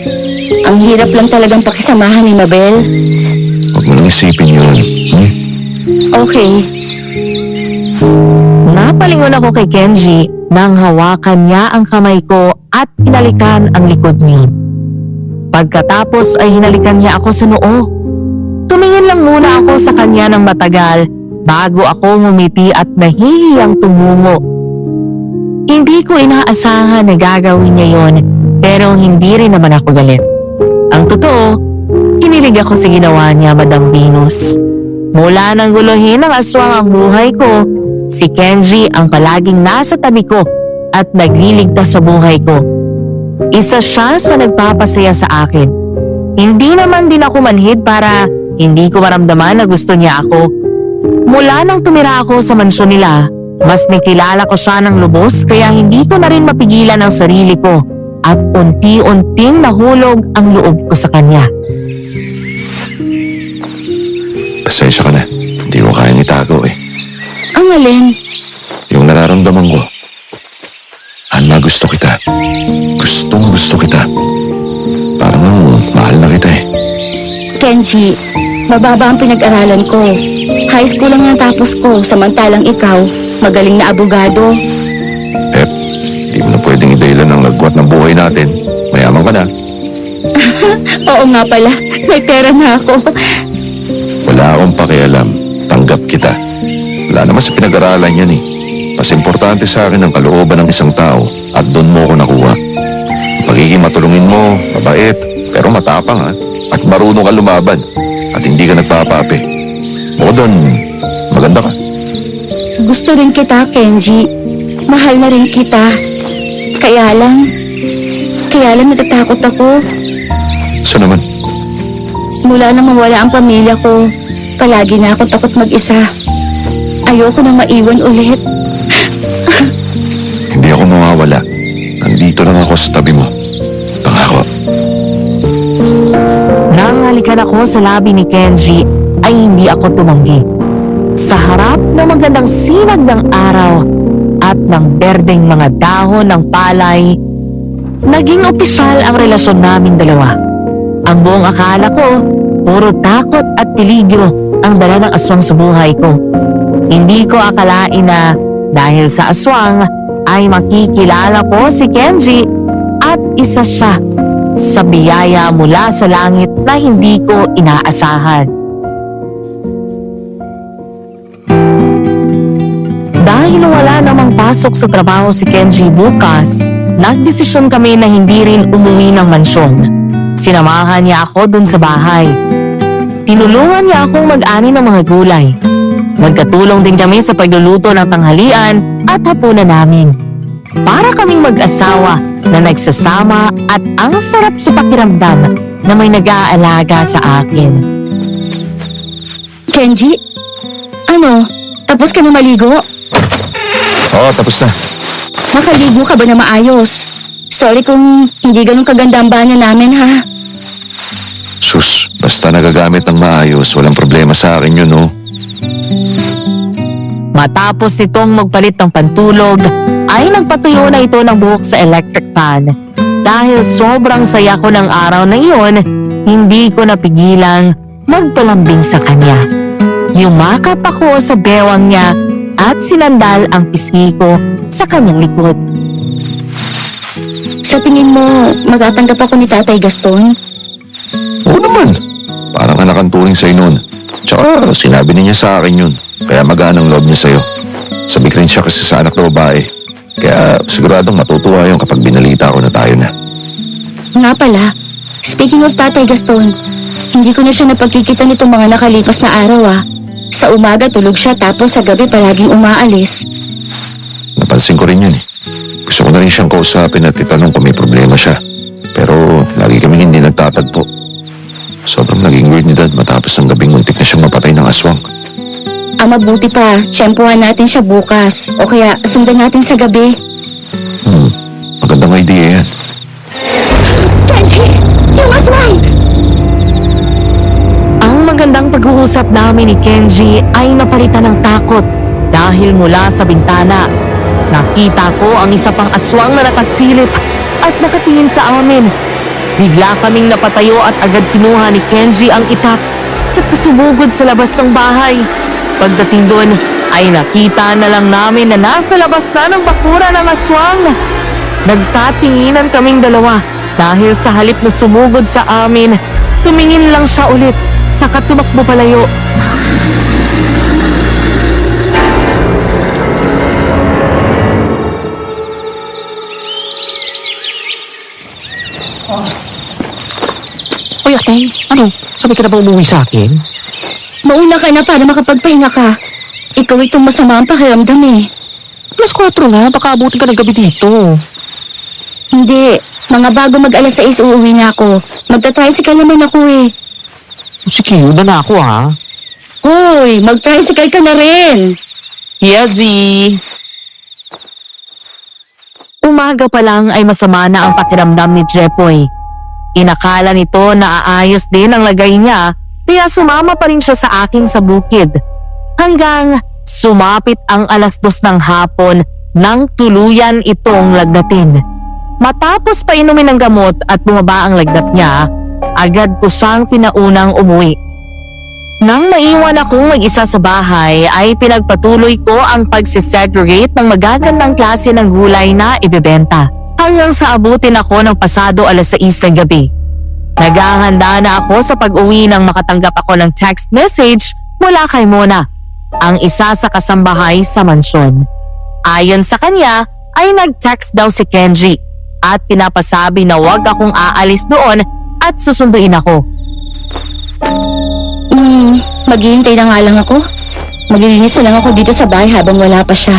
Ang hirap lang talagang pakisamahan ni Mabel. Huwag mo nang isipin yun. Okay, Napalingon ako kay Kenji nang hawakan niya ang kamay ko at hinalikan ang likod niya. Pagkatapos ay hinalikan niya ako sa noo. Tumingin lang muna ako sa kanya ng matagal bago ako ngumiti at nahihiyang tumungo. Hindi ko inaasahan na gagawin niya yon pero hindi rin naman ako galit. Ang totoo, kinilig ako sa ginawa niya, Madam Venus. Mula nang guluhin ng aswang ang buhay ko, si Kenji ang palaging nasa tabi ko at nagliligtas sa buhay ko. Isa siya sa nagpapasaya sa akin. Hindi naman din ako manhid para hindi ko maramdaman na gusto niya ako. Mula nang tumira ako sa mansyon nila, mas nakilala ko siya ng lubos kaya hindi ko na rin mapigilan ang sarili ko at unti-unting nahulog ang loob ko sa kanya. Pasensya ka na. Hindi ko kayang itago eh. ang alin? Yung nararamdaman ko. Alma, gusto kita. Gustong gusto kita. Parang mahal na kita eh. Kenji, mababa ang pinag-aralan ko. High school lang natapos ko, samantalang ikaw, magaling na abogado. Di mo na pwedeng idahilan ng lagwat ng buhay natin. Mayaman ka na. Oo nga pala, may pera na ako. Wala akong pakialam. Tanggap kita. Wala naman sa pinag-aralan yan eh. Mas importante sa akin ang kalooban ng isang tao at doon mo ko nakuha. Magiging matulungin mo, mabait, pero matapang ha. At marunong ka lumaban. At hindi ka nagpapapi. O doon, maganda ka. Gusto rin kita, Kenji. Mahal na rin kita. Kaya lang natatakot ako. So naman, Mula na mawala ang pamilya ko, palagi na ako takot mag-isa. Ayoko na maiwan ulit. hindi ako mawawala. Nandito lang ako sa tabi mo. Pangako. Nang halikan ako sa labi ni Kenji ay hindi ako tumanggi. Sa harap ng magandang sinag ng araw at ng berdeng mga dahon ng palay, naging opisyal ang relasyon naming dalawa. Ang buong akala ko, puro takot at peligro ang dala ng aswang sa buhay ko. Hindi ko akalain na dahil sa aswang ay makikilala ko si Kenji at isa siya sa biyaya mula sa langit na hindi ko inaasahan. Dahil wala namang pasok sa trabaho si Kenji bukas, nagdesisyon kami na hindi rin umuwi ng mansyon. Sinamahan niya ako dun sa bahay. Tinulungan niya akong mag-ani ng mga gulay. Nagkatulong din kami sa pagluluto ng tanghalian at hapunan namin. Para kaming mag-asawa na nagsasama at ang sarap sa pakiramdam na may nag-aalaga sa akin. Kenji, tapos ka na maligo? Oo, tapos na. Nakaligo ka ba na maayos? Sorry kung hindi ganun kaganda ang banyo namin, ha? Sus, basta nagagamit ng maayos, walang problema sa akin yun, no? Matapos nitong magpalit ng pantulog, ay nagpatuyo na ito ng buhok sa electric fan. Dahil sobrang saya ko ng araw na iyon, hindi ko napigilang magpalambing sa kanya. Yumakap ako sa bewang niya at sinandal ang pisngi ko sa kanyang likod. Sa tingin mo, matatanggap ako ni Tatay Gaston? Oo naman. Parang anak ang turing sa'yo noon. Tsaka sinabi niya sa akin yun. Kaya magaan ang loob niya sa'yo. Sabik rin siya kasi sa anak na babae. Kaya siguradong matutuwa yun kapag binalita ko na tayo na. Nga pala, speaking of Tatay Gaston, hindi ko na siya napagkikita nitong mga nakalipas na araw Sa umaga tulog siya tapos sa gabi palaging umaalis. Napansin ko rin yan eh. Gusto ko na rin siyang kausapin at itanong kung may problema siya. Pero lagi kaming hindi nagtatagpo. Sobrang naging weird ni Dad matapos ng gabing muntik na siyang mapatay ng aswang. Ang mabuti pa, tiyempohan natin siya bukas. O kaya sundan natin sa gabi. Magandang idea yan. Kenji! Yung aswang! Ang magandang pag-uusap namin ni Kenji ay napalitan ng takot dahil mula sa bintana, nakita ko ang isa pang aswang na nakasilip at nakatingin sa amin. Bigla kaming napatayo at agad kinuha ni Kenji ang itak sa sumugod sa labas ng bahay. Pagdating doon ay nakita na lang namin na nasa labas na ng bakura ng aswang. Nagkatinginan kaming dalawa dahil sa halip na sumugod sa amin, tumingin lang siya ulit saka tumakbo palayo. Uy, Ateng, ano? Sabi ka na ba umuwi sa akin? Mauna ka na para makapagpahinga ka. Ikaw itong masama ang pakiramdam Alas 4 na, baka abutin ka ng gabi dito. Hindi, mga bago mag alas 6 uuwi na ako. Magta-tricycle naman ako Sige, yun na ako Hoy, mag-tricycle ka na rin. Yazi! Umaga pa lang ay masama na ang pakiramdam ni Jepoy. Inakala nito na aayos din ang lagay niya kaya sumama pa rin siya sa akin sa bukid. Hanggang sumapit ang alas 2 ng hapon nang tuluyan itong lagnatin. Matapos pa inumin ng gamot at bumaba ang lagnat niya, agad ko siyang pinaunang umuwi. Nang maiwan akong mag-isa sa bahay ay pinagpatuloy ko ang pagsisegregate ng magagandang klase ng gulay na ibebenta. Hanggang sa abutin ako ng pasado alas 6 ng gabi. Naghahanda na ako sa pag-uwi nang makatanggap ako ng text message mula kay Mona, ang isa sa kasambahay sa mansyon. Ayon sa kanya ay nag-text daw si Kenji at pinapasabi na huwag akong aalis doon at susunduin ako. Maghihintay na nga lang ako. Maglilinis na lang ako dito sa bahay habang wala pa siya.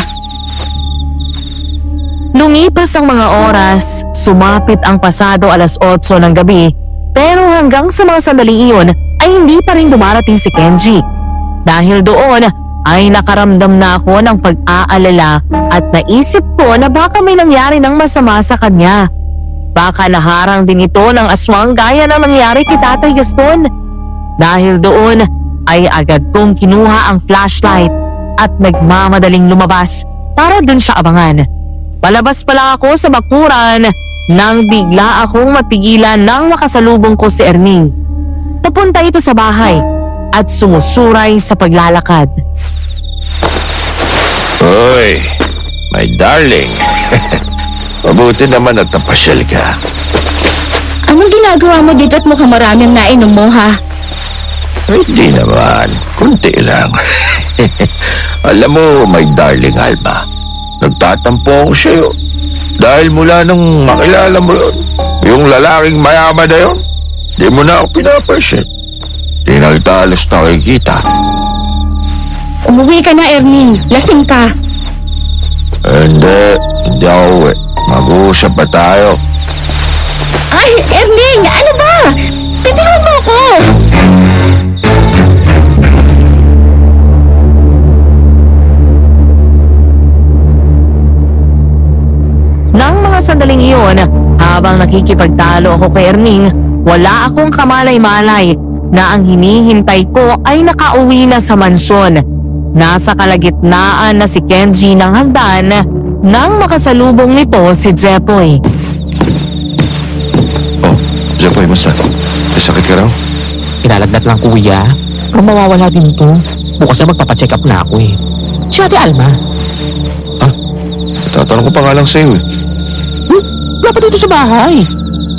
Lumipas ang mga oras, sumapit ang pasado alas 8 ng gabi, pero hanggang sa mga sandali iyon ay hindi pa rin dumarating si Kenji. Dahil doon ay nakaramdam na ako ng pag-aalala at naisip ko na baka may nangyari ng masama sa kanya. Baka naharang din ito ng aswang gaya ng nangyari kay Tatay Gaston. Dahil doon ay agad kong kinuha ang flashlight at nagmamadaling lumabas para dun siya abangan. Palabas pala ako sa bakuran nang bigla akong matigilan nang makasalubong ko si Erning. Papunta ito sa bahay at sumusuray sa paglalakad. Hoy, my darling. Mabuti naman at napasyal ka. Anong ginagawa mo dito at mukhang marami ang nainom mo Hindi naman, kunti lang. Alam mo, my darling Alma, nagtatampo ako sa'yo. Dahil mula nung makilala mo yun, yung lalaking mayaman na yun, di mo na ako pinapansin. Di na kita alas nakikita. Umuwi ka na, Erning. Lasing ka. Hindi ako uwi. Mag-uusap pa tayo. Ay, Erning! Ano ba? Pitawan mo ako! Nang mga sandaling iyon, habang nakikipagtalo ako kay Erning, wala akong kamalay-malay na ang hinihintay ko ay nakauwi na sa mansyon. Nasa kalagitnaan na si Kenji ng hagdan nang makasalubong nito si Jepoy. Oh, Jepoy, musta? May sakit ka raw? Pinalagnat lang kuya. Pero mawawala din to. Bukas na magpapacheck up na ako eh. Si Ate Alma. Tatanong ko pa nga lang sa'yo eh. Wala pa dito sa bahay.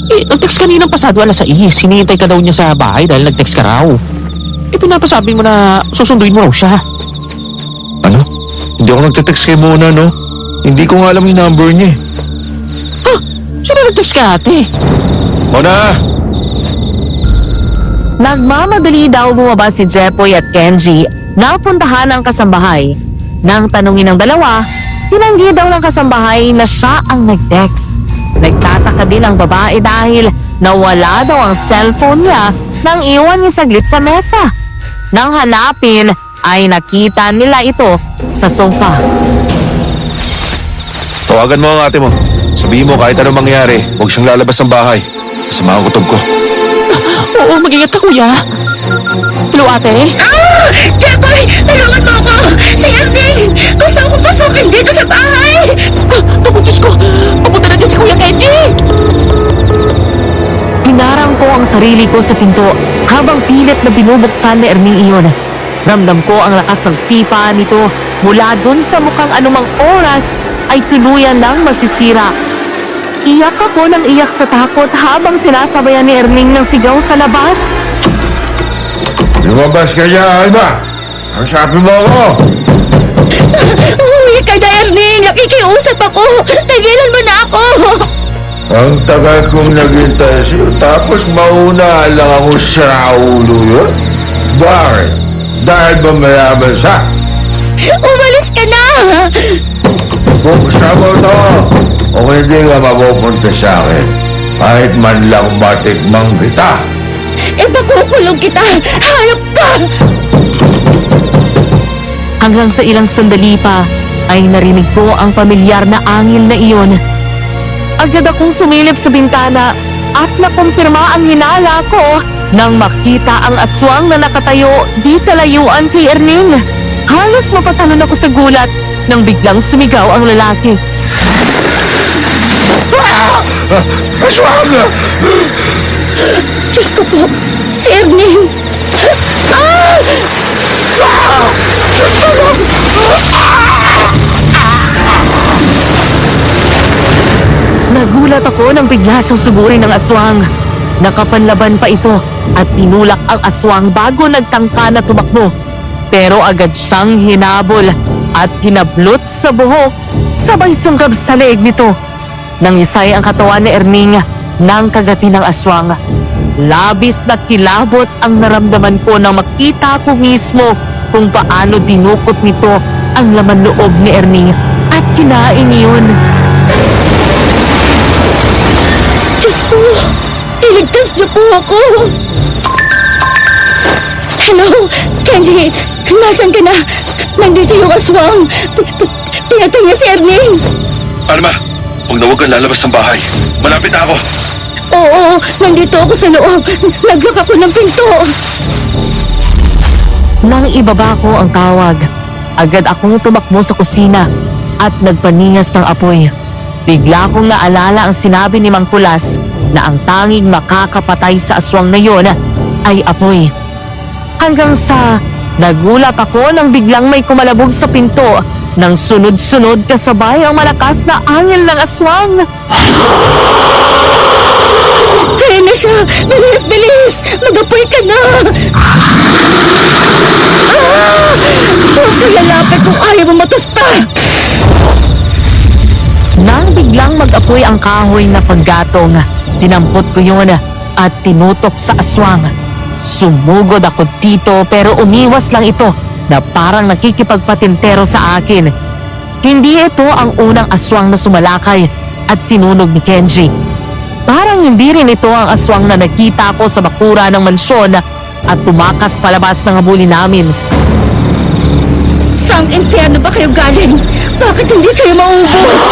Nag-text kaninang pasado alas 6. Hinihintay ka daw niya sa bahay dahil nag-text ka raw. Pinapasabi mo na susunduin mo raw siya. Ano? Hindi ako nagte-text kay Mona, no? Hindi ko nga alam yung number niya eh. Sino nag-text ka ate? Mona! Nagmamadali daw bumaba si Jepoy at Kenji na puntahan ang kasambahay. Nang tanungin ng dalawa, tinanggi daw ng kasambahay na siya ang nag-text. Nagtataka din ang babae dahil nawala daw ang cellphone niya nang iwan niya saglit sa mesa. Nang hanapin ay nakita nila ito sa sofa. Tawagan mo ang ate mo. Sabihin mo kahit anong mangyari, huwag siyang lalabas ng bahay. Masama ang kutob ko. Oo, mag-ingat ka kuya. Hello ate? Jepoy! Tulungan mo ako! Si Erning! Gusto ko pasukin dito sa bahay! Naku, Diyos ko! Papunta na dyan si Kuya Kenji! Hinarang ko ang sarili ko sa pinto habang pilit na binubuksan ni Erning iyon. Ramdam ko ang lakas ng sipa nito mula dun sa mukhang anumang oras ay tuluyan ng masisira. Iyak ako ng iyak sa takot habang sinasabayan ni Erning ng sigaw sa labas. Lumabas ka niya, Alma! Ang sabi mo ako! Uwi ka na, Erning! Nakikiusap ako! Tigilan mo na ako! Ang tagal kong naghintay sa'yo, tapos mauna lang ako sa ulo yun? Bakit? Dahil ba mayaman sa? Umalis ka na! Buksan mo to! O hindi ka mapupunta sa akin. Kahit man lang matikmang kita. Ipakukulong kita! Hayop ka! Hanggang sa ilang sandali pa ay narinig ko ang pamilyar na angil na iyon. Agad akong sumilip sa bintana at nakumpirma ang hinala ko nang makita ang aswang na nakatayo di kalayuan kay Erning. Halos mapatalon ako sa gulat nang biglang sumigaw ang lalaki. Aswang! Diyos ko po! Si Erning! Nagulat ako nang bigla siyang sugurin ng aswang. Nakapanlaban pa ito at tinulak ang aswang bago nagtangka na tumakbo. Pero agad siyang hinabol at hinablot sa buhok, sabay sunggab sa leeg nito. Nangisay ang katawan ni Erning nang kagati ng aswang. Labis na kilabot ang naramdaman ko nang makita ko mismo kung paano dinukot nito ang laman loob ni Erning at kinain iyon. Diyos ko! Iligtas niyo po ako! Hello? Kenji! Nasaan ka na? Nandito yung aswang! Pinatay niya si Erning! Alma, huwag kang lalabas ng bahay. Malapit na ako. Oo, nandito ako sa loob. Naglock ako ng pinto. Nang ibaba ko ang tawag, agad akong tumakbo sa kusina at nagpaningas ng apoy. Bigla kong naalala ang sinabi ni Mang Kulas na ang tanging makakapatay sa aswang na yon ay apoy. Hanggang sa nagulat ako nang biglang may kumalabog sa pinto nang sunod-sunod kasabay ang malakas na angil ng aswang. Kaya na siya! Bilis, bilis! Mag-apoy ka na! Huwag ka lalapit kung ayaw mo matusta! Nang biglang mag-apoy ang kahoy na paggatong, tinampot ko yun at tinutok sa aswang. Sumugod ako dito pero umiwas lang ito na parang nakikipagpatintero sa akin. Hindi ito ang unang aswang na sumalakay at sinunog ni Kenji. Parang hindi rin ito ang aswang na nakita ko sa bakura ng mansyon at tumakas palabas ng habulin namin. Saang impyerno ba kayo galing? Bakit hindi kayo maubos?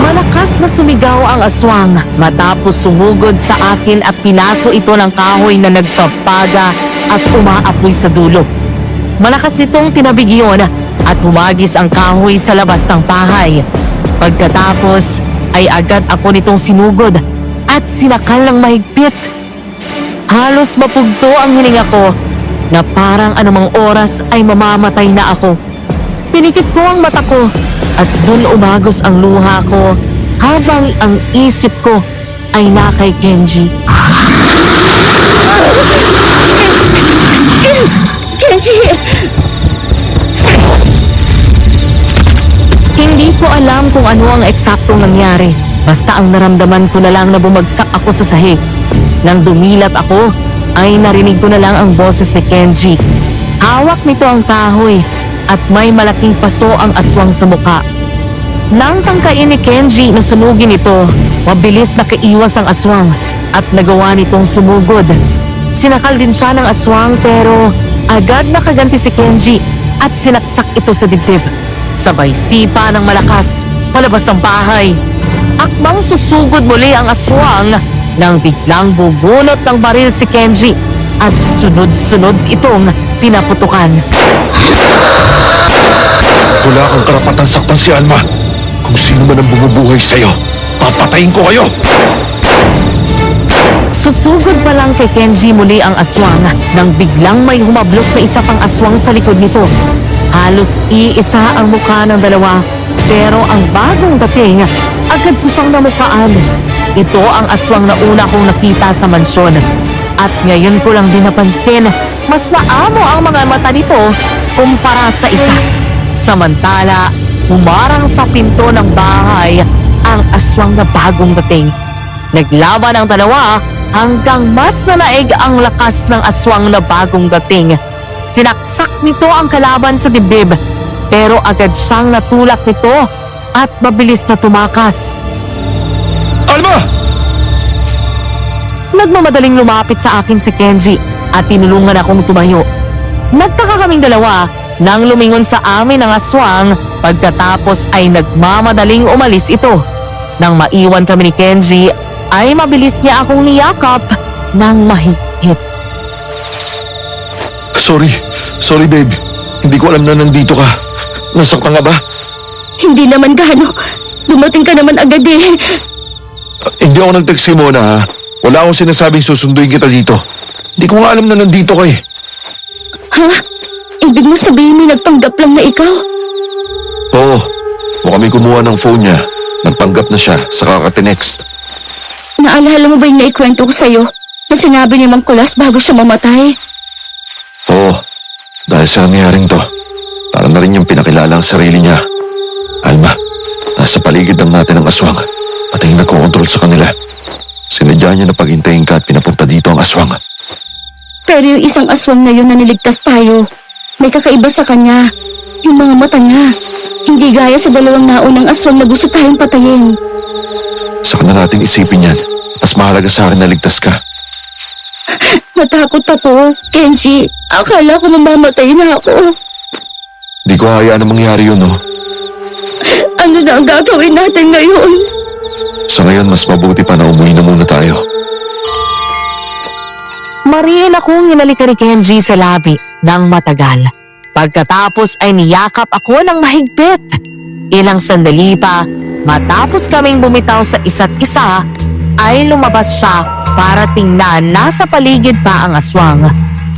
Malakas na sumigaw ang aswang matapos sumugod sa akin at pinaso ito ng kahoy na nagpapaga at umaapoy sa dulo. Malakas nitong tinabig iyon at humagis ang kahoy sa labas ng bahay. Pagkatapos ay agad ako nitong sinugod at sinakal ng mahigpit. Halos mapugto ang hininga ko na parang anumang oras ay mamamatay na ako. Pinikit ko ang mata ko at dun umagos ang luha ko habang ang isip ko ay na kay Kenji. Kenji! Hindi ko alam kung ano ang eksaktong nangyari. Basta ang naramdaman ko na lang na bumagsak ako sa sahig. Nang dumilat ako, ay narinig ko na lang ang boses ni Kenji. Hawak nito ang kahoy at may malaking paso ang aswang sa muka. Nang tangkain ni Kenji na sunugin ito, mabilis nakaiwas ang aswang at nagawa nitong sumugod. Sinakal din siya ng aswang pero agad nakaganti si Kenji at sinaksak ito sa dibdib. Sabay sipa ng malakas palabas ng bahay. Akmang susugod muli ang aswang nang biglang bubunot ng baril si Kenji at sunod-sunod itong pinaputukan. Wala kang karapatan saktan si Alma. Kung sino man ang bumubuhay sa'yo, papatayin ko kayo! Susugod pa lang kay Kenji muli ang aswang nang biglang may humablot na isa pang aswang sa likod nito. Halos iisa ang mukha ng dalawa pero ang bagong dating agad ko siyang namukaan. Ito ang aswang na una kong nakita sa mansyon at ngayon ko lang din napansin mas maamo ang mga mata nito kumpara sa isa. Samantala, humarang sa pinto ng bahay ang aswang na bagong dating. Naglaban ang dalawa hanggang mas nanaig ang lakas ng aswang na bagong dating. Sinaksak nito ang kalaban sa dibdib pero agad siyang natulak nito at mabilis na tumakas. Alma! Nagmamadaling lumapit sa akin si Kenji at tinulungan akong tumayo. Nagtaka kaming dalawa nang lumingon sa amin ang aswang pagkatapos ay nagmamadaling umalis ito. Nang maiwan kami ni Kenji ay mabilis niya akong niyakap ng mahigpit. Sorry babe. Hindi ko alam na nandito ka. Nasaktan ka ba? Hindi naman gaano. Dumating ka naman agad eh. Hindi ako nag-text kay Mona ha. Wala akong sinasabing susunduin kita dito. Hindi ko nga alam na nandito ka eh. Ha? Ibig mo sabihin may nagpanggap lang na ikaw? Oo. Mukhang may kumuha ng phone niya. Nagpanggap na siya sa kakatinext. Naalala mo ba yung naikwento ko sa'yo na sinabi ni Mang Kulas bago siya mamatay? Oo. Dahil sa nangyaring to, parang na rin yung pinakilala ang sarili niya. Alma, nasa paligid lang natin ang aswang. Pati yung nagkokontrol sa kanila. Sinadya niya na paghintayin ka at pinapunta dito ang aswang. Pero yung isang aswang na yun na niligtas tayo, may kakaiba sa kanya. Yung mga mata niya. Hindi gaya sa dalawang naunang aswang na gusto tayong patayin. Saka na natin isipin yan. Mas mahalaga sa akin na ligtas ka. Natakot ako, Kenji. Akala ko mamamatay na ako. Di ko hayaan na mangyari yun, no? Ano na ang gagawin natin ngayon? Sa ngayon, mas mabuti pa na umuwi na muna tayo. Mariin akong hinalikan ni Kenji sa labi ng matagal. Pagkatapos ay niyakap ako ng mahigpit. Ilang sandali pa, matapos kaming bumitaw sa isa't isa, ay lumabas siya para tingnan nasa paligid pa ang aswang.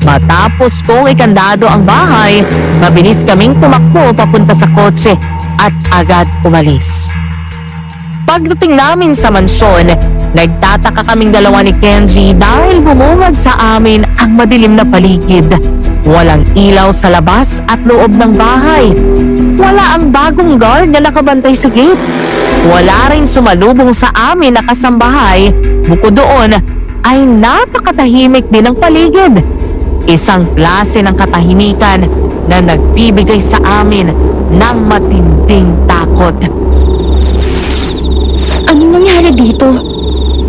Matapos kong ikandado ang bahay, mabilis kaming tumakbo papunta sa kotse at agad umalis. Pagdating namin sa mansyon, nagtataka kaming dalawa ni Kenji dahil bumungad sa amin ang madilim na paligid. Walang ilaw sa labas at loob ng bahay. Wala ang bagong guard na nakabantay sa gate. Wala rin sumalubong sa amin na kasambahay. Bukod doon ay napakatahimik din ang paligid. Isang klase ng katahimikan na nagbibigay sa amin ng matinding takot. Anong nangyari dito?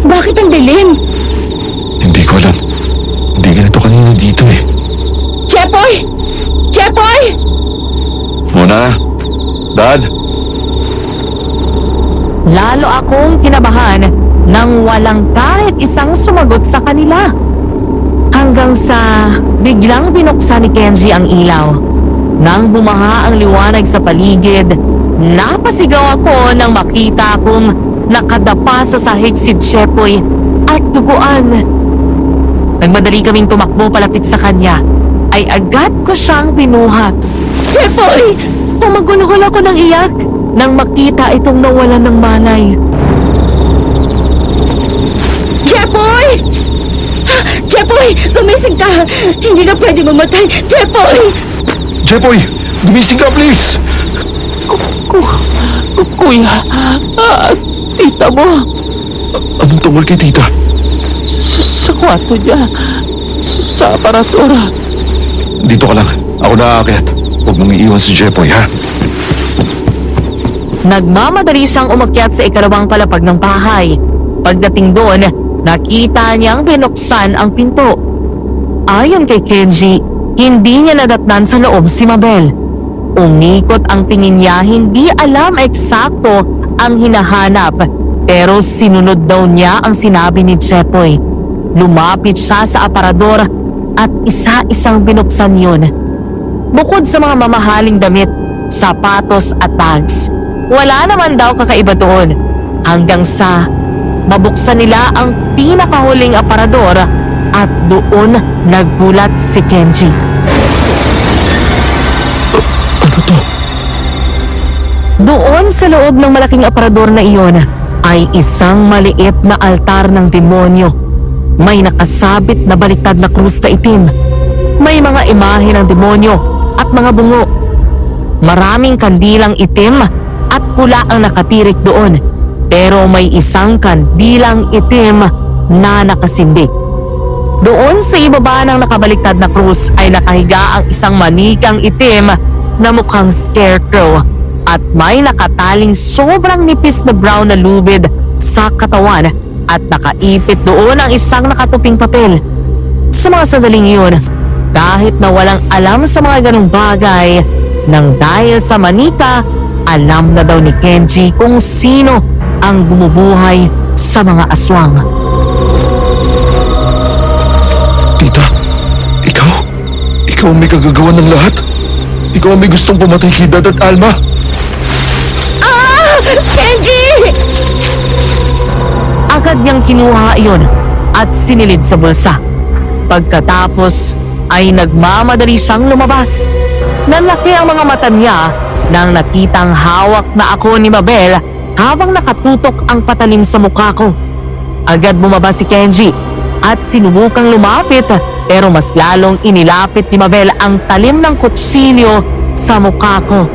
Bakit ang dilim? Hindi ko alam. Hindi ganito kanina dito eh. Chepoy! Chepoy! Mona? Dad? Lalo akong kinabahan nang walang kahit isang sumagot sa kanila. Hanggang sa biglang binuksan ni Kenji ang ilaw. Nang bumaha ang liwanag sa paligid, napasigaw ako nang makita kong nakadapa sa sahig si Chepoy at duguan. nagmadali kaming tumakbo palapit sa kanya, ay agad ko siyang binuhat. Jepoy! Pumagulhol ako ng iyak nang makita itong nawalan ng malay. Jepoy! Jepoy! Gumising ka! Hindi ka pwede mamatay! Jepoy! Jepoy, gumising ka please! Kuya, tita mo, Anong tungkol kay tita? sa kwarto niya, sa aparador. Dito ka lang, ako naaakyat. Huwag mong iiwan si Jepoy, ha? Nagmamadali siyang umakyat sa ikalawang palapag ng bahay. Pagdating doon, nakita niyang binuksan ang pinto. Ayon kay Kenji, hindi niya nadatnan sa loob si Mabel. Umikot ang tingin niya, hindi alam eksakto ang hinahanap, pero sinunod daw niya ang sinabi ni Jepoy. Lumapit siya sa aparador at isa-isang binuksan yun. Bukod sa mga mamahaling damit, sapatos at bags, wala naman daw kakaiba doon. Hanggang sa mabuksan nila ang pinakahuling aparador at doon naggulat si Kenji. Ano to? Doon sa loob ng malaking aparador na iyon ay isang maliit na altar ng demonyo. May nakasabit na baliktad na krus na itim. May mga imahe ng demonyo at mga bungo. Maraming kandilang itim at pula ang nakatirik doon, pero may isang kandilang itim na nakasindik. Doon sa ibaba ng nakabaliktad na krus ay nakahiga ang isang manikang itim na mukhang scarecrow at may nakataling sobrang nipis na brown na lubid sa katawan at nakaipit doon ang isang nakatuping papel. Sa mga sandaling iyon, kahit na walang alam sa mga ganong bagay, nang dahil sa manika, alam na daw ni Kenji kung sino ang bumubuhay sa mga aswang. Tita, ikaw? Ikaw ang may kagagawa ng lahat? Ikaw ang may gustong pumatay kay Dad at Alma? Kenji! Agad niyang kinuha iyon at sinilid sa bulsa. Pagkatapos ay nagmamadali siyang lumabas. Nanlaki ang mga mata niya nang nakitang hawak na ako ni Mabel habang nakatutok ang patalim sa mukha ko. Agad bumaba si Kenji at sinubukang lumapit, pero mas lalong inilapit ni Mabel ang talim ng kutsilyo sa mukha ko.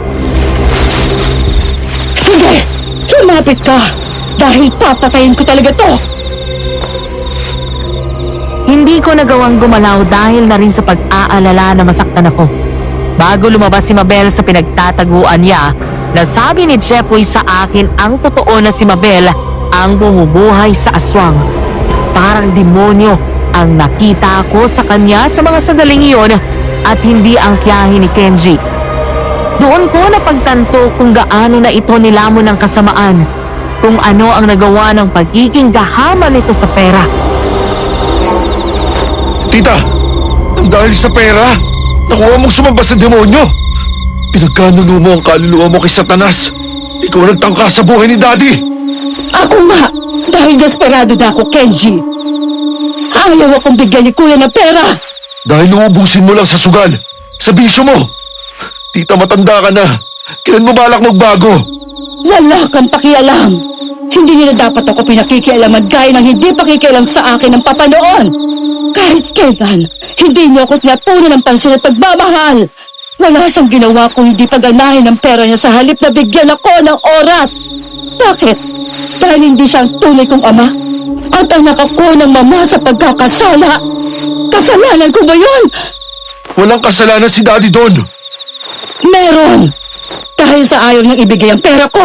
Sige! Lumapit ka! Dahil papatayin ko talaga to! Hindi ko nagawang gumalaw dahil na rin sa pag-aalala na masaktan ako. Bago lumabas si Mabel sa pinagtataguan niya, nasabi ni Jepoy sa akin ang totoo na si Mabel ang bumubuhay sa aswang. Parang demonyo ang nakita ko sa kanya sa mga sandaling iyon at hindi ang tiyahin ni Kenji. Doon ko napagtanto kung gaano na ito nilamon ng kasamaan, kung ano ang nagawa ng pagiging gahaman nito sa pera. Tita, dahil sa pera, nakuha mong sumamba sa demonyo. Pinagkanulo mo ang kaluluwa mo kay Satanas. Ikaw ang nagtangka sa buhay ni Daddy. Ako nga! Dahil desperado na ako, Kenji! Ayaw akong bigyan ni Kuya ng pera! Dahil uubusin mo lang sa sugal, sa bisyo mo. Tita, matanda ka na. Kailan mo balak magbago? Wala kang pakialam! Hindi nila dapat ako pinakikialaman gaya ng hindi pakikialam sa akin ng papa noon! Kahit kailan, hindi niyo ako tinapunan ng pansin at pagmamahal! Wala siyang ginawa kung hindi paganahin ng pera niya sa halip na bigyan ako ng oras! Bakit? Dahil hindi siya ang tunay kong ama? At anak ako ng mama sa pagkakasala? Kasalanan ko ba yun? Walang kasalanan si Daddy doon. Meron! Dahil sa ayaw niyang ibigay ang pera ko.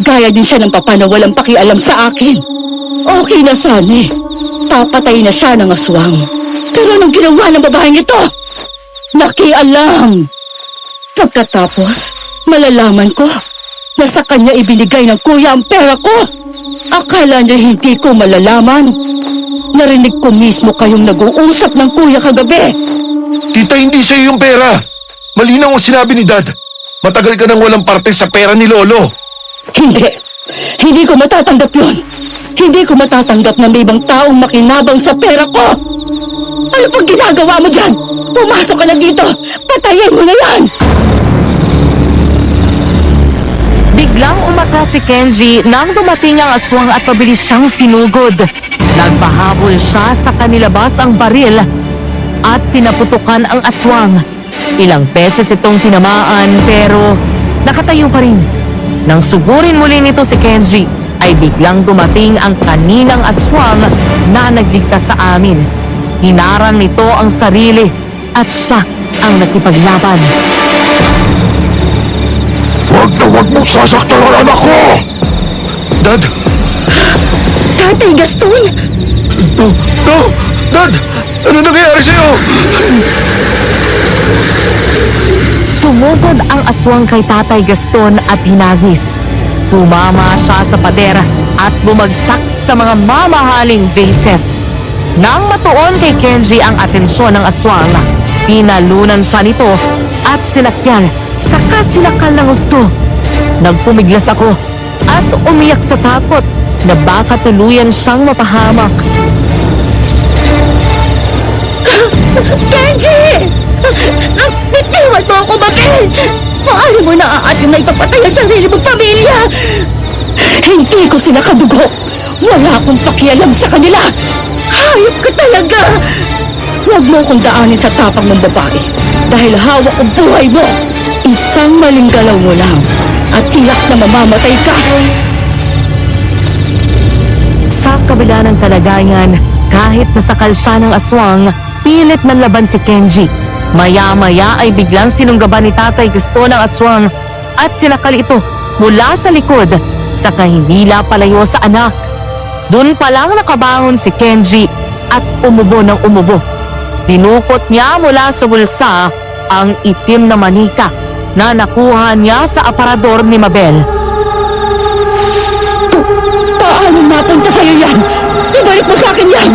Gaya din siya ng papa na walang pakialam sa akin. Okay na sana eh. Papatay na siya ng aswang. Pero anong ginawa ng babaeng ito? Nakialam! Pagkatapos, malalaman ko na sa kanya ibinigay ng kuya ang pera ko. Akala niya hindi ko malalaman. Narinig ko mismo kayong nag-uusap ng kuya kagabi. Tita, hindi sa'yo yung pera. Malinaw ang sinabi ni Dad. Matagal ka nang walang parte sa pera ni Lolo. Hindi. Hindi ko matatanggap yun. Hindi ko matatanggap na may ibang taong makinabang sa pera ko! Ano pang ginagawa mo dyan? Pumasok ka na dito! Patayin mo na yan! Biglang umatras si Kenji nang dumating ang aswang at pabilis siyang sinugod. Nagpahabol siya sa kanilabas ang baril at pinaputukan ang aswang. Ilang beses itong tinamaan pero nakatayo pa rin. Nang sugurin muli nito si Kenji, ay biglang dumating ang kaninang aswang na nagligtas sa amin. Hinarang nito ang sarili at siya ang nakipaglaban. Huwag mo sasaktan ang anak ko! Dad! Tatay Gaston! No! Dad! Ano nangyayari sa'yo? Sumugod ang aswang kay Tatay Gaston at hinagis. Tumama siya sa pader at bumagsak sa mga mamahaling vases. Nang matuon kay Kenji ang atensyon ng aswang, pinalunan siya nito at sinakyan sa kasinakal ng gusto. Nagpumiglas ako at umiyak sa takot na baka tuluyan siyang mapahamak. Kenji! Bitiwan mo ako, Mabel! Paano mo naaatim na ipapatay ang sarili mong pamilya? Hindi ko sila kadugo! Wala akong pakialam sa kanila! Hayop ka talaga! Huwag mo akong daanin sa tapang ng babae dahil hawak ang buhay mo! Isang maling galaw mo lang at tiyak na mamamatay ka! Sa kabila ng kalagayan, kahit nasakal siya ng aswang, pilit ng laban si Kenji. Maya-maya ay biglang sinunggaban ni Tatay Gusto ng aswang at sinakal ito mula sa likod sa kahindila palayo sa anak. Doon pa lang nakabangon si Kenji at umubo ng umubo. Dinukot niya mula sa bulsa ang itim na manika na nakuha niya sa aparador ni Mabel. Paano napunta sa'yo yan? Ibalik mo sa akin yan!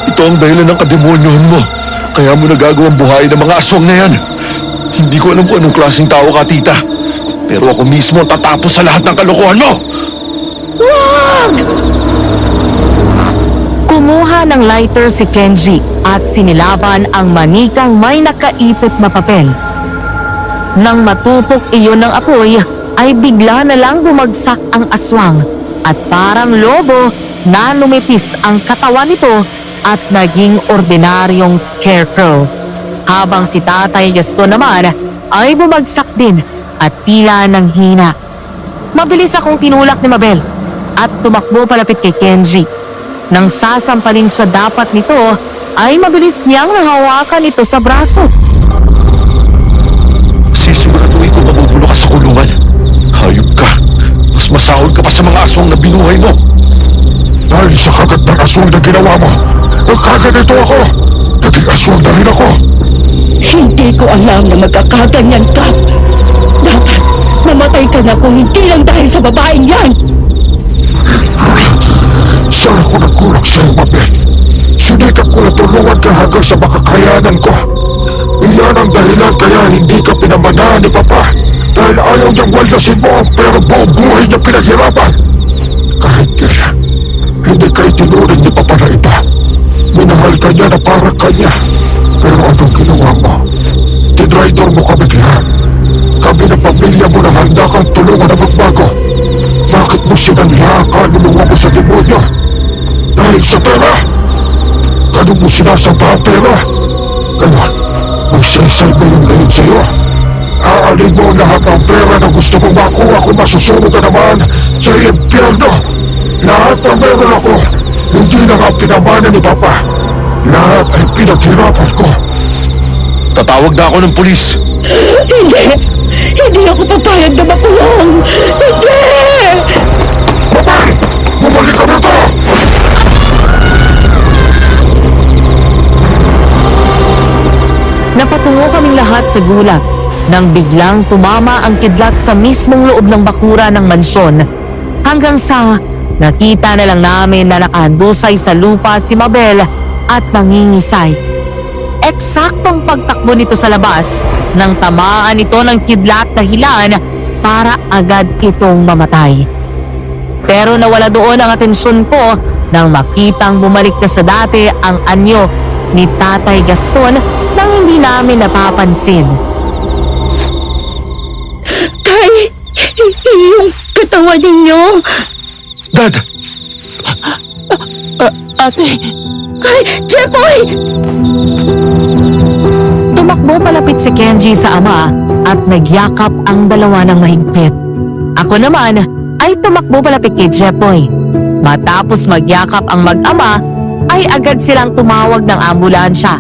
Ito ang dahilan ng kademonyohan mo. Kaya mo nagagawang buhayin ng mga aswang na yan. Hindi ko alam kung anong klaseng tao ka, tita. Pero ako mismo ang tatapos sa lahat ng kalokohan mo! Wag! Kumuha ng lighter si Kenji at sinilaban ang manikang may nakaipit na papel. Nang matupok iyon ng apoy, ay bigla na lang bumagsak ang aswang at parang lobo na lumipis ang katawan nito at naging ordinaryong scarecrow. Habang si Tatay Gaston naman ay bumagsak din at tila ng hina. Mabilis akong tinulak ni Mabel at tumakbo palapit kay Kenji. Nang sasampalin siya dapat nito, ay mabilis niyang nahawakan ito sa braso. Sisiguraduhin ko mabubulo ka sa kulungan. Hayop ka. Mas masahol ka pa sa mga aswang na binuhay mo. Dahil sa kagat ng aswang na ginawa mo, nagkaganito ako! Naging aswang na rin ako! Hindi ko alam na magkakaganyan ka. Dapat mamatay ka na kung hindi lang dahil sa babaeng yan. Saan ako nagkulang sa'yo, Mabel? Sinikap ko na tulungan ka hanggang sa makakayanan ko. Iyan ang dahilan kaya hindi ka pinamanahan ni Papa. Dahil ayaw niyang waldasin mo ang pero buong buhay niya pinaghirapan. Kahit kaya, hindi ka itinuring ni Papa na iba. Minahal ka niya na parang kanya. Pero anong ginawa mo? Tinraidor mo kami lahat. Kami na pamilya mo na handa kang tulungan na magbago. Bakit mo sinanla ang kaluluwa mo sa demonyo? Dahil sa pera? Ganun mo sinasampa ang pera? Ngayon, magsaysay mo yung ngayon sa'yo. Aalin mo lahat ng pera na gusto mong makuha kung masusunod ka naman sa impyerno. Lahat na meron ako, hindi lang ang pinamana ni Papa. Lahat ay pinaghirapan ko. Tatawag na ako ng pulis. Hindi! Hindi ako papayag na makulong! Hindi! Babay! Bumalik ka rito! Napatungo kaming lahat sa gulat nang biglang tumama ang kidlat sa mismong loob ng bakura ng mansyon hanggang sa nakita na lang namin na nakahandusay sa lupa si Mabel at nangingisay. Eksaktong pagtakbo nito sa labas nang tamaan ito ng kidlat dahilan para agad itong mamatay. Pero nawala doon ang atensyon ko nang makitang bumalik na sa dati ang anyo ni Tatay Gaston nang hindi namin napapansin. Tay, yung katawan ninyo. Dad! Ate, Ay, Jepoy! Tumakbo palapit si Kenji sa ama at nagyakap ang dalawa ng mahigpit. Ako naman ay tumakbo palapit kay Jepoy. Matapos magyakap ang mag-ama, ay agad silang tumawag ng ambulansya.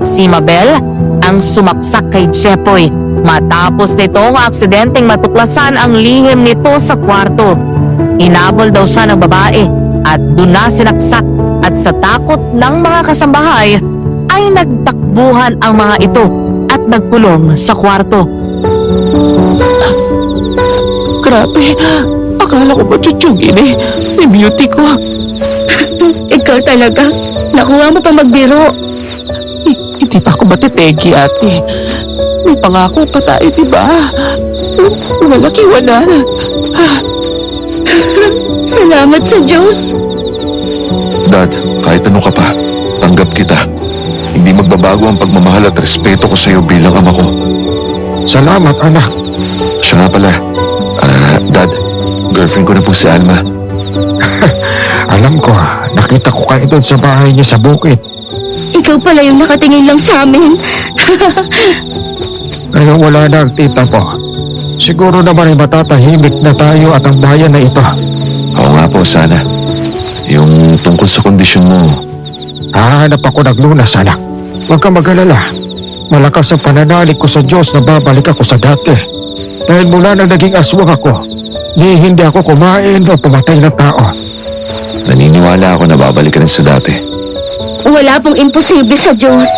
Si Mabel ang sumaksak kay Jepoy matapos nitong aksidenteng matuklasan ang lihim nito sa kwarto. Inabol daw siya ng babae at doon na sinaksak at sa takot ng mga kasambahay ay nagtakbuhan ang mga ito at nagkulong sa kwarto. grabe. Akala ko ba tsutsugin ni beauty ko. Ikaw talaga. Nakuha mo pa magbiro. Hindi pa ako matitegi, ate. May pangako pa tayo, di ba? Walang iwanan. Salamat sa Diyos. Dad, kahit ano ka pa, tanggap kita. Hindi magbabago ang pagmamahal at respeto ko sa iyo bilang ama ko. Salamat, anak. Siya nga pala, Dad, girlfriend ko na po si Alma. Alam ko, nakita ko kayo doon sa bahay niya sa bukid. Ikaw pala yung nakatingin lang sa amin. Ngayon wala na ang tita po. Siguro naman ay matatahimik na tayo at ang bayan na ito. Oo nga po, sana. Yung tungkol sa kondisyon mo, Hahanap ako ng lunas, anak. Huwag ka mag-alala. Malakas ang pananalig ko sa Diyos na babalik ako sa dati. Dahil mula nang naging aswang ako, hindi ako kumain o pumatay ng tao. naniniwala ako na babalik ka rin sa dati. Wala pong imposible sa Diyos.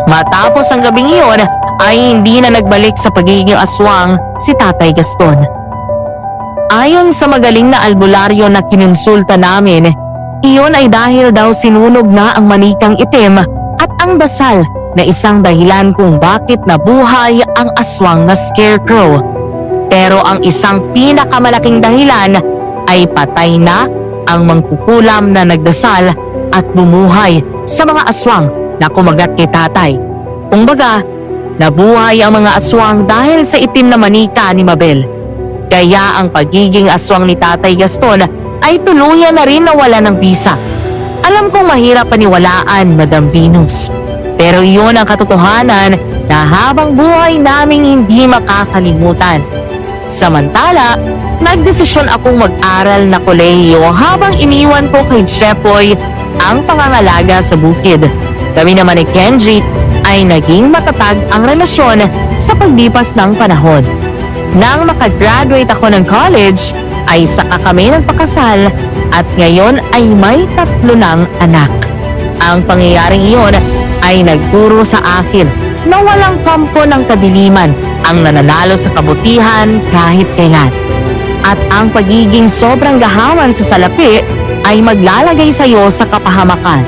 Matapos ang gabing iyon ay hindi na nagbalik sa pagiging aswang si Tatay Gaston. Ayon sa magaling na albularyo na kinonsulta namin, iyon ay dahil daw sinunog na ang manikang itim at ang dasal na isang dahilan kung bakit nabuhay ang aswang na scarecrow. Pero ang isang pinakamalaking dahilan ay patay na ang mangkukulam na nagdasal at bumuhay sa mga aswang na kumagat kay tatay. Kumbaga, nabuhay ang mga aswang dahil sa itim na manika ni Mabel. Kaya ang pagiging aswang ni Tatay Gaston ay tuluyan na rin nawala ng bisa. Alam kong mahirap paniwalaan, Madam Venus. Pero iyon ang katotohanan na habang buhay naming hindi makakalimutan. Samantala, nagdesisyon akong mag-aral na kolehiyo habang iniwan ko kay Jepoy ang pangangalaga sa bukid. Kami naman ni Kenji ay naging matatag ang relasyon sa paglipas ng panahon. Nang makagraduate ako ng college, ay saka kami nagpakasal at ngayon ay may 3 ng anak. Ang pangyayaring iyon ay nagturo sa akin na walang kampo ng kadiliman ang nananalo sa kabutihan kahit kailan. At ang pagiging sobrang gahaman sa salapi ay maglalagay sa iyo sa kapahamakan.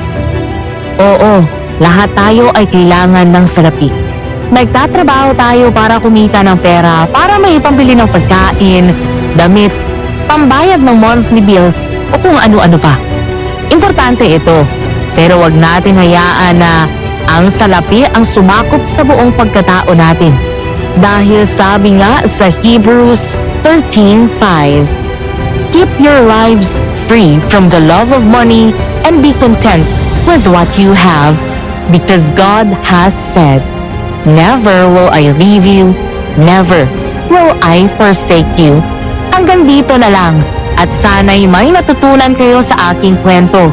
Oo, lahat tayo ay kailangan ng salapi. Nagtatrabaho tayo para kumita ng pera para may pambili ng pagkain, damit, pambayad ng monthly bills o kung ano-ano pa. Importante ito, pero wag natin hayaan na ang salapi ang sumakop sa buong pagkatao natin. Dahil sabi nga sa Hebrews 13:5, keep your lives free from the love of money and be content with what you have, because God has said, never will I leave you, never will I forsake you. Hanggang dito na lang at sana'y may natutunan kayo sa aking kwento.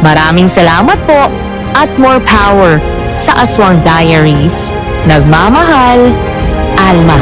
Maraming salamat po at more power sa Aswang Diaries. Nagmamahal, Alma.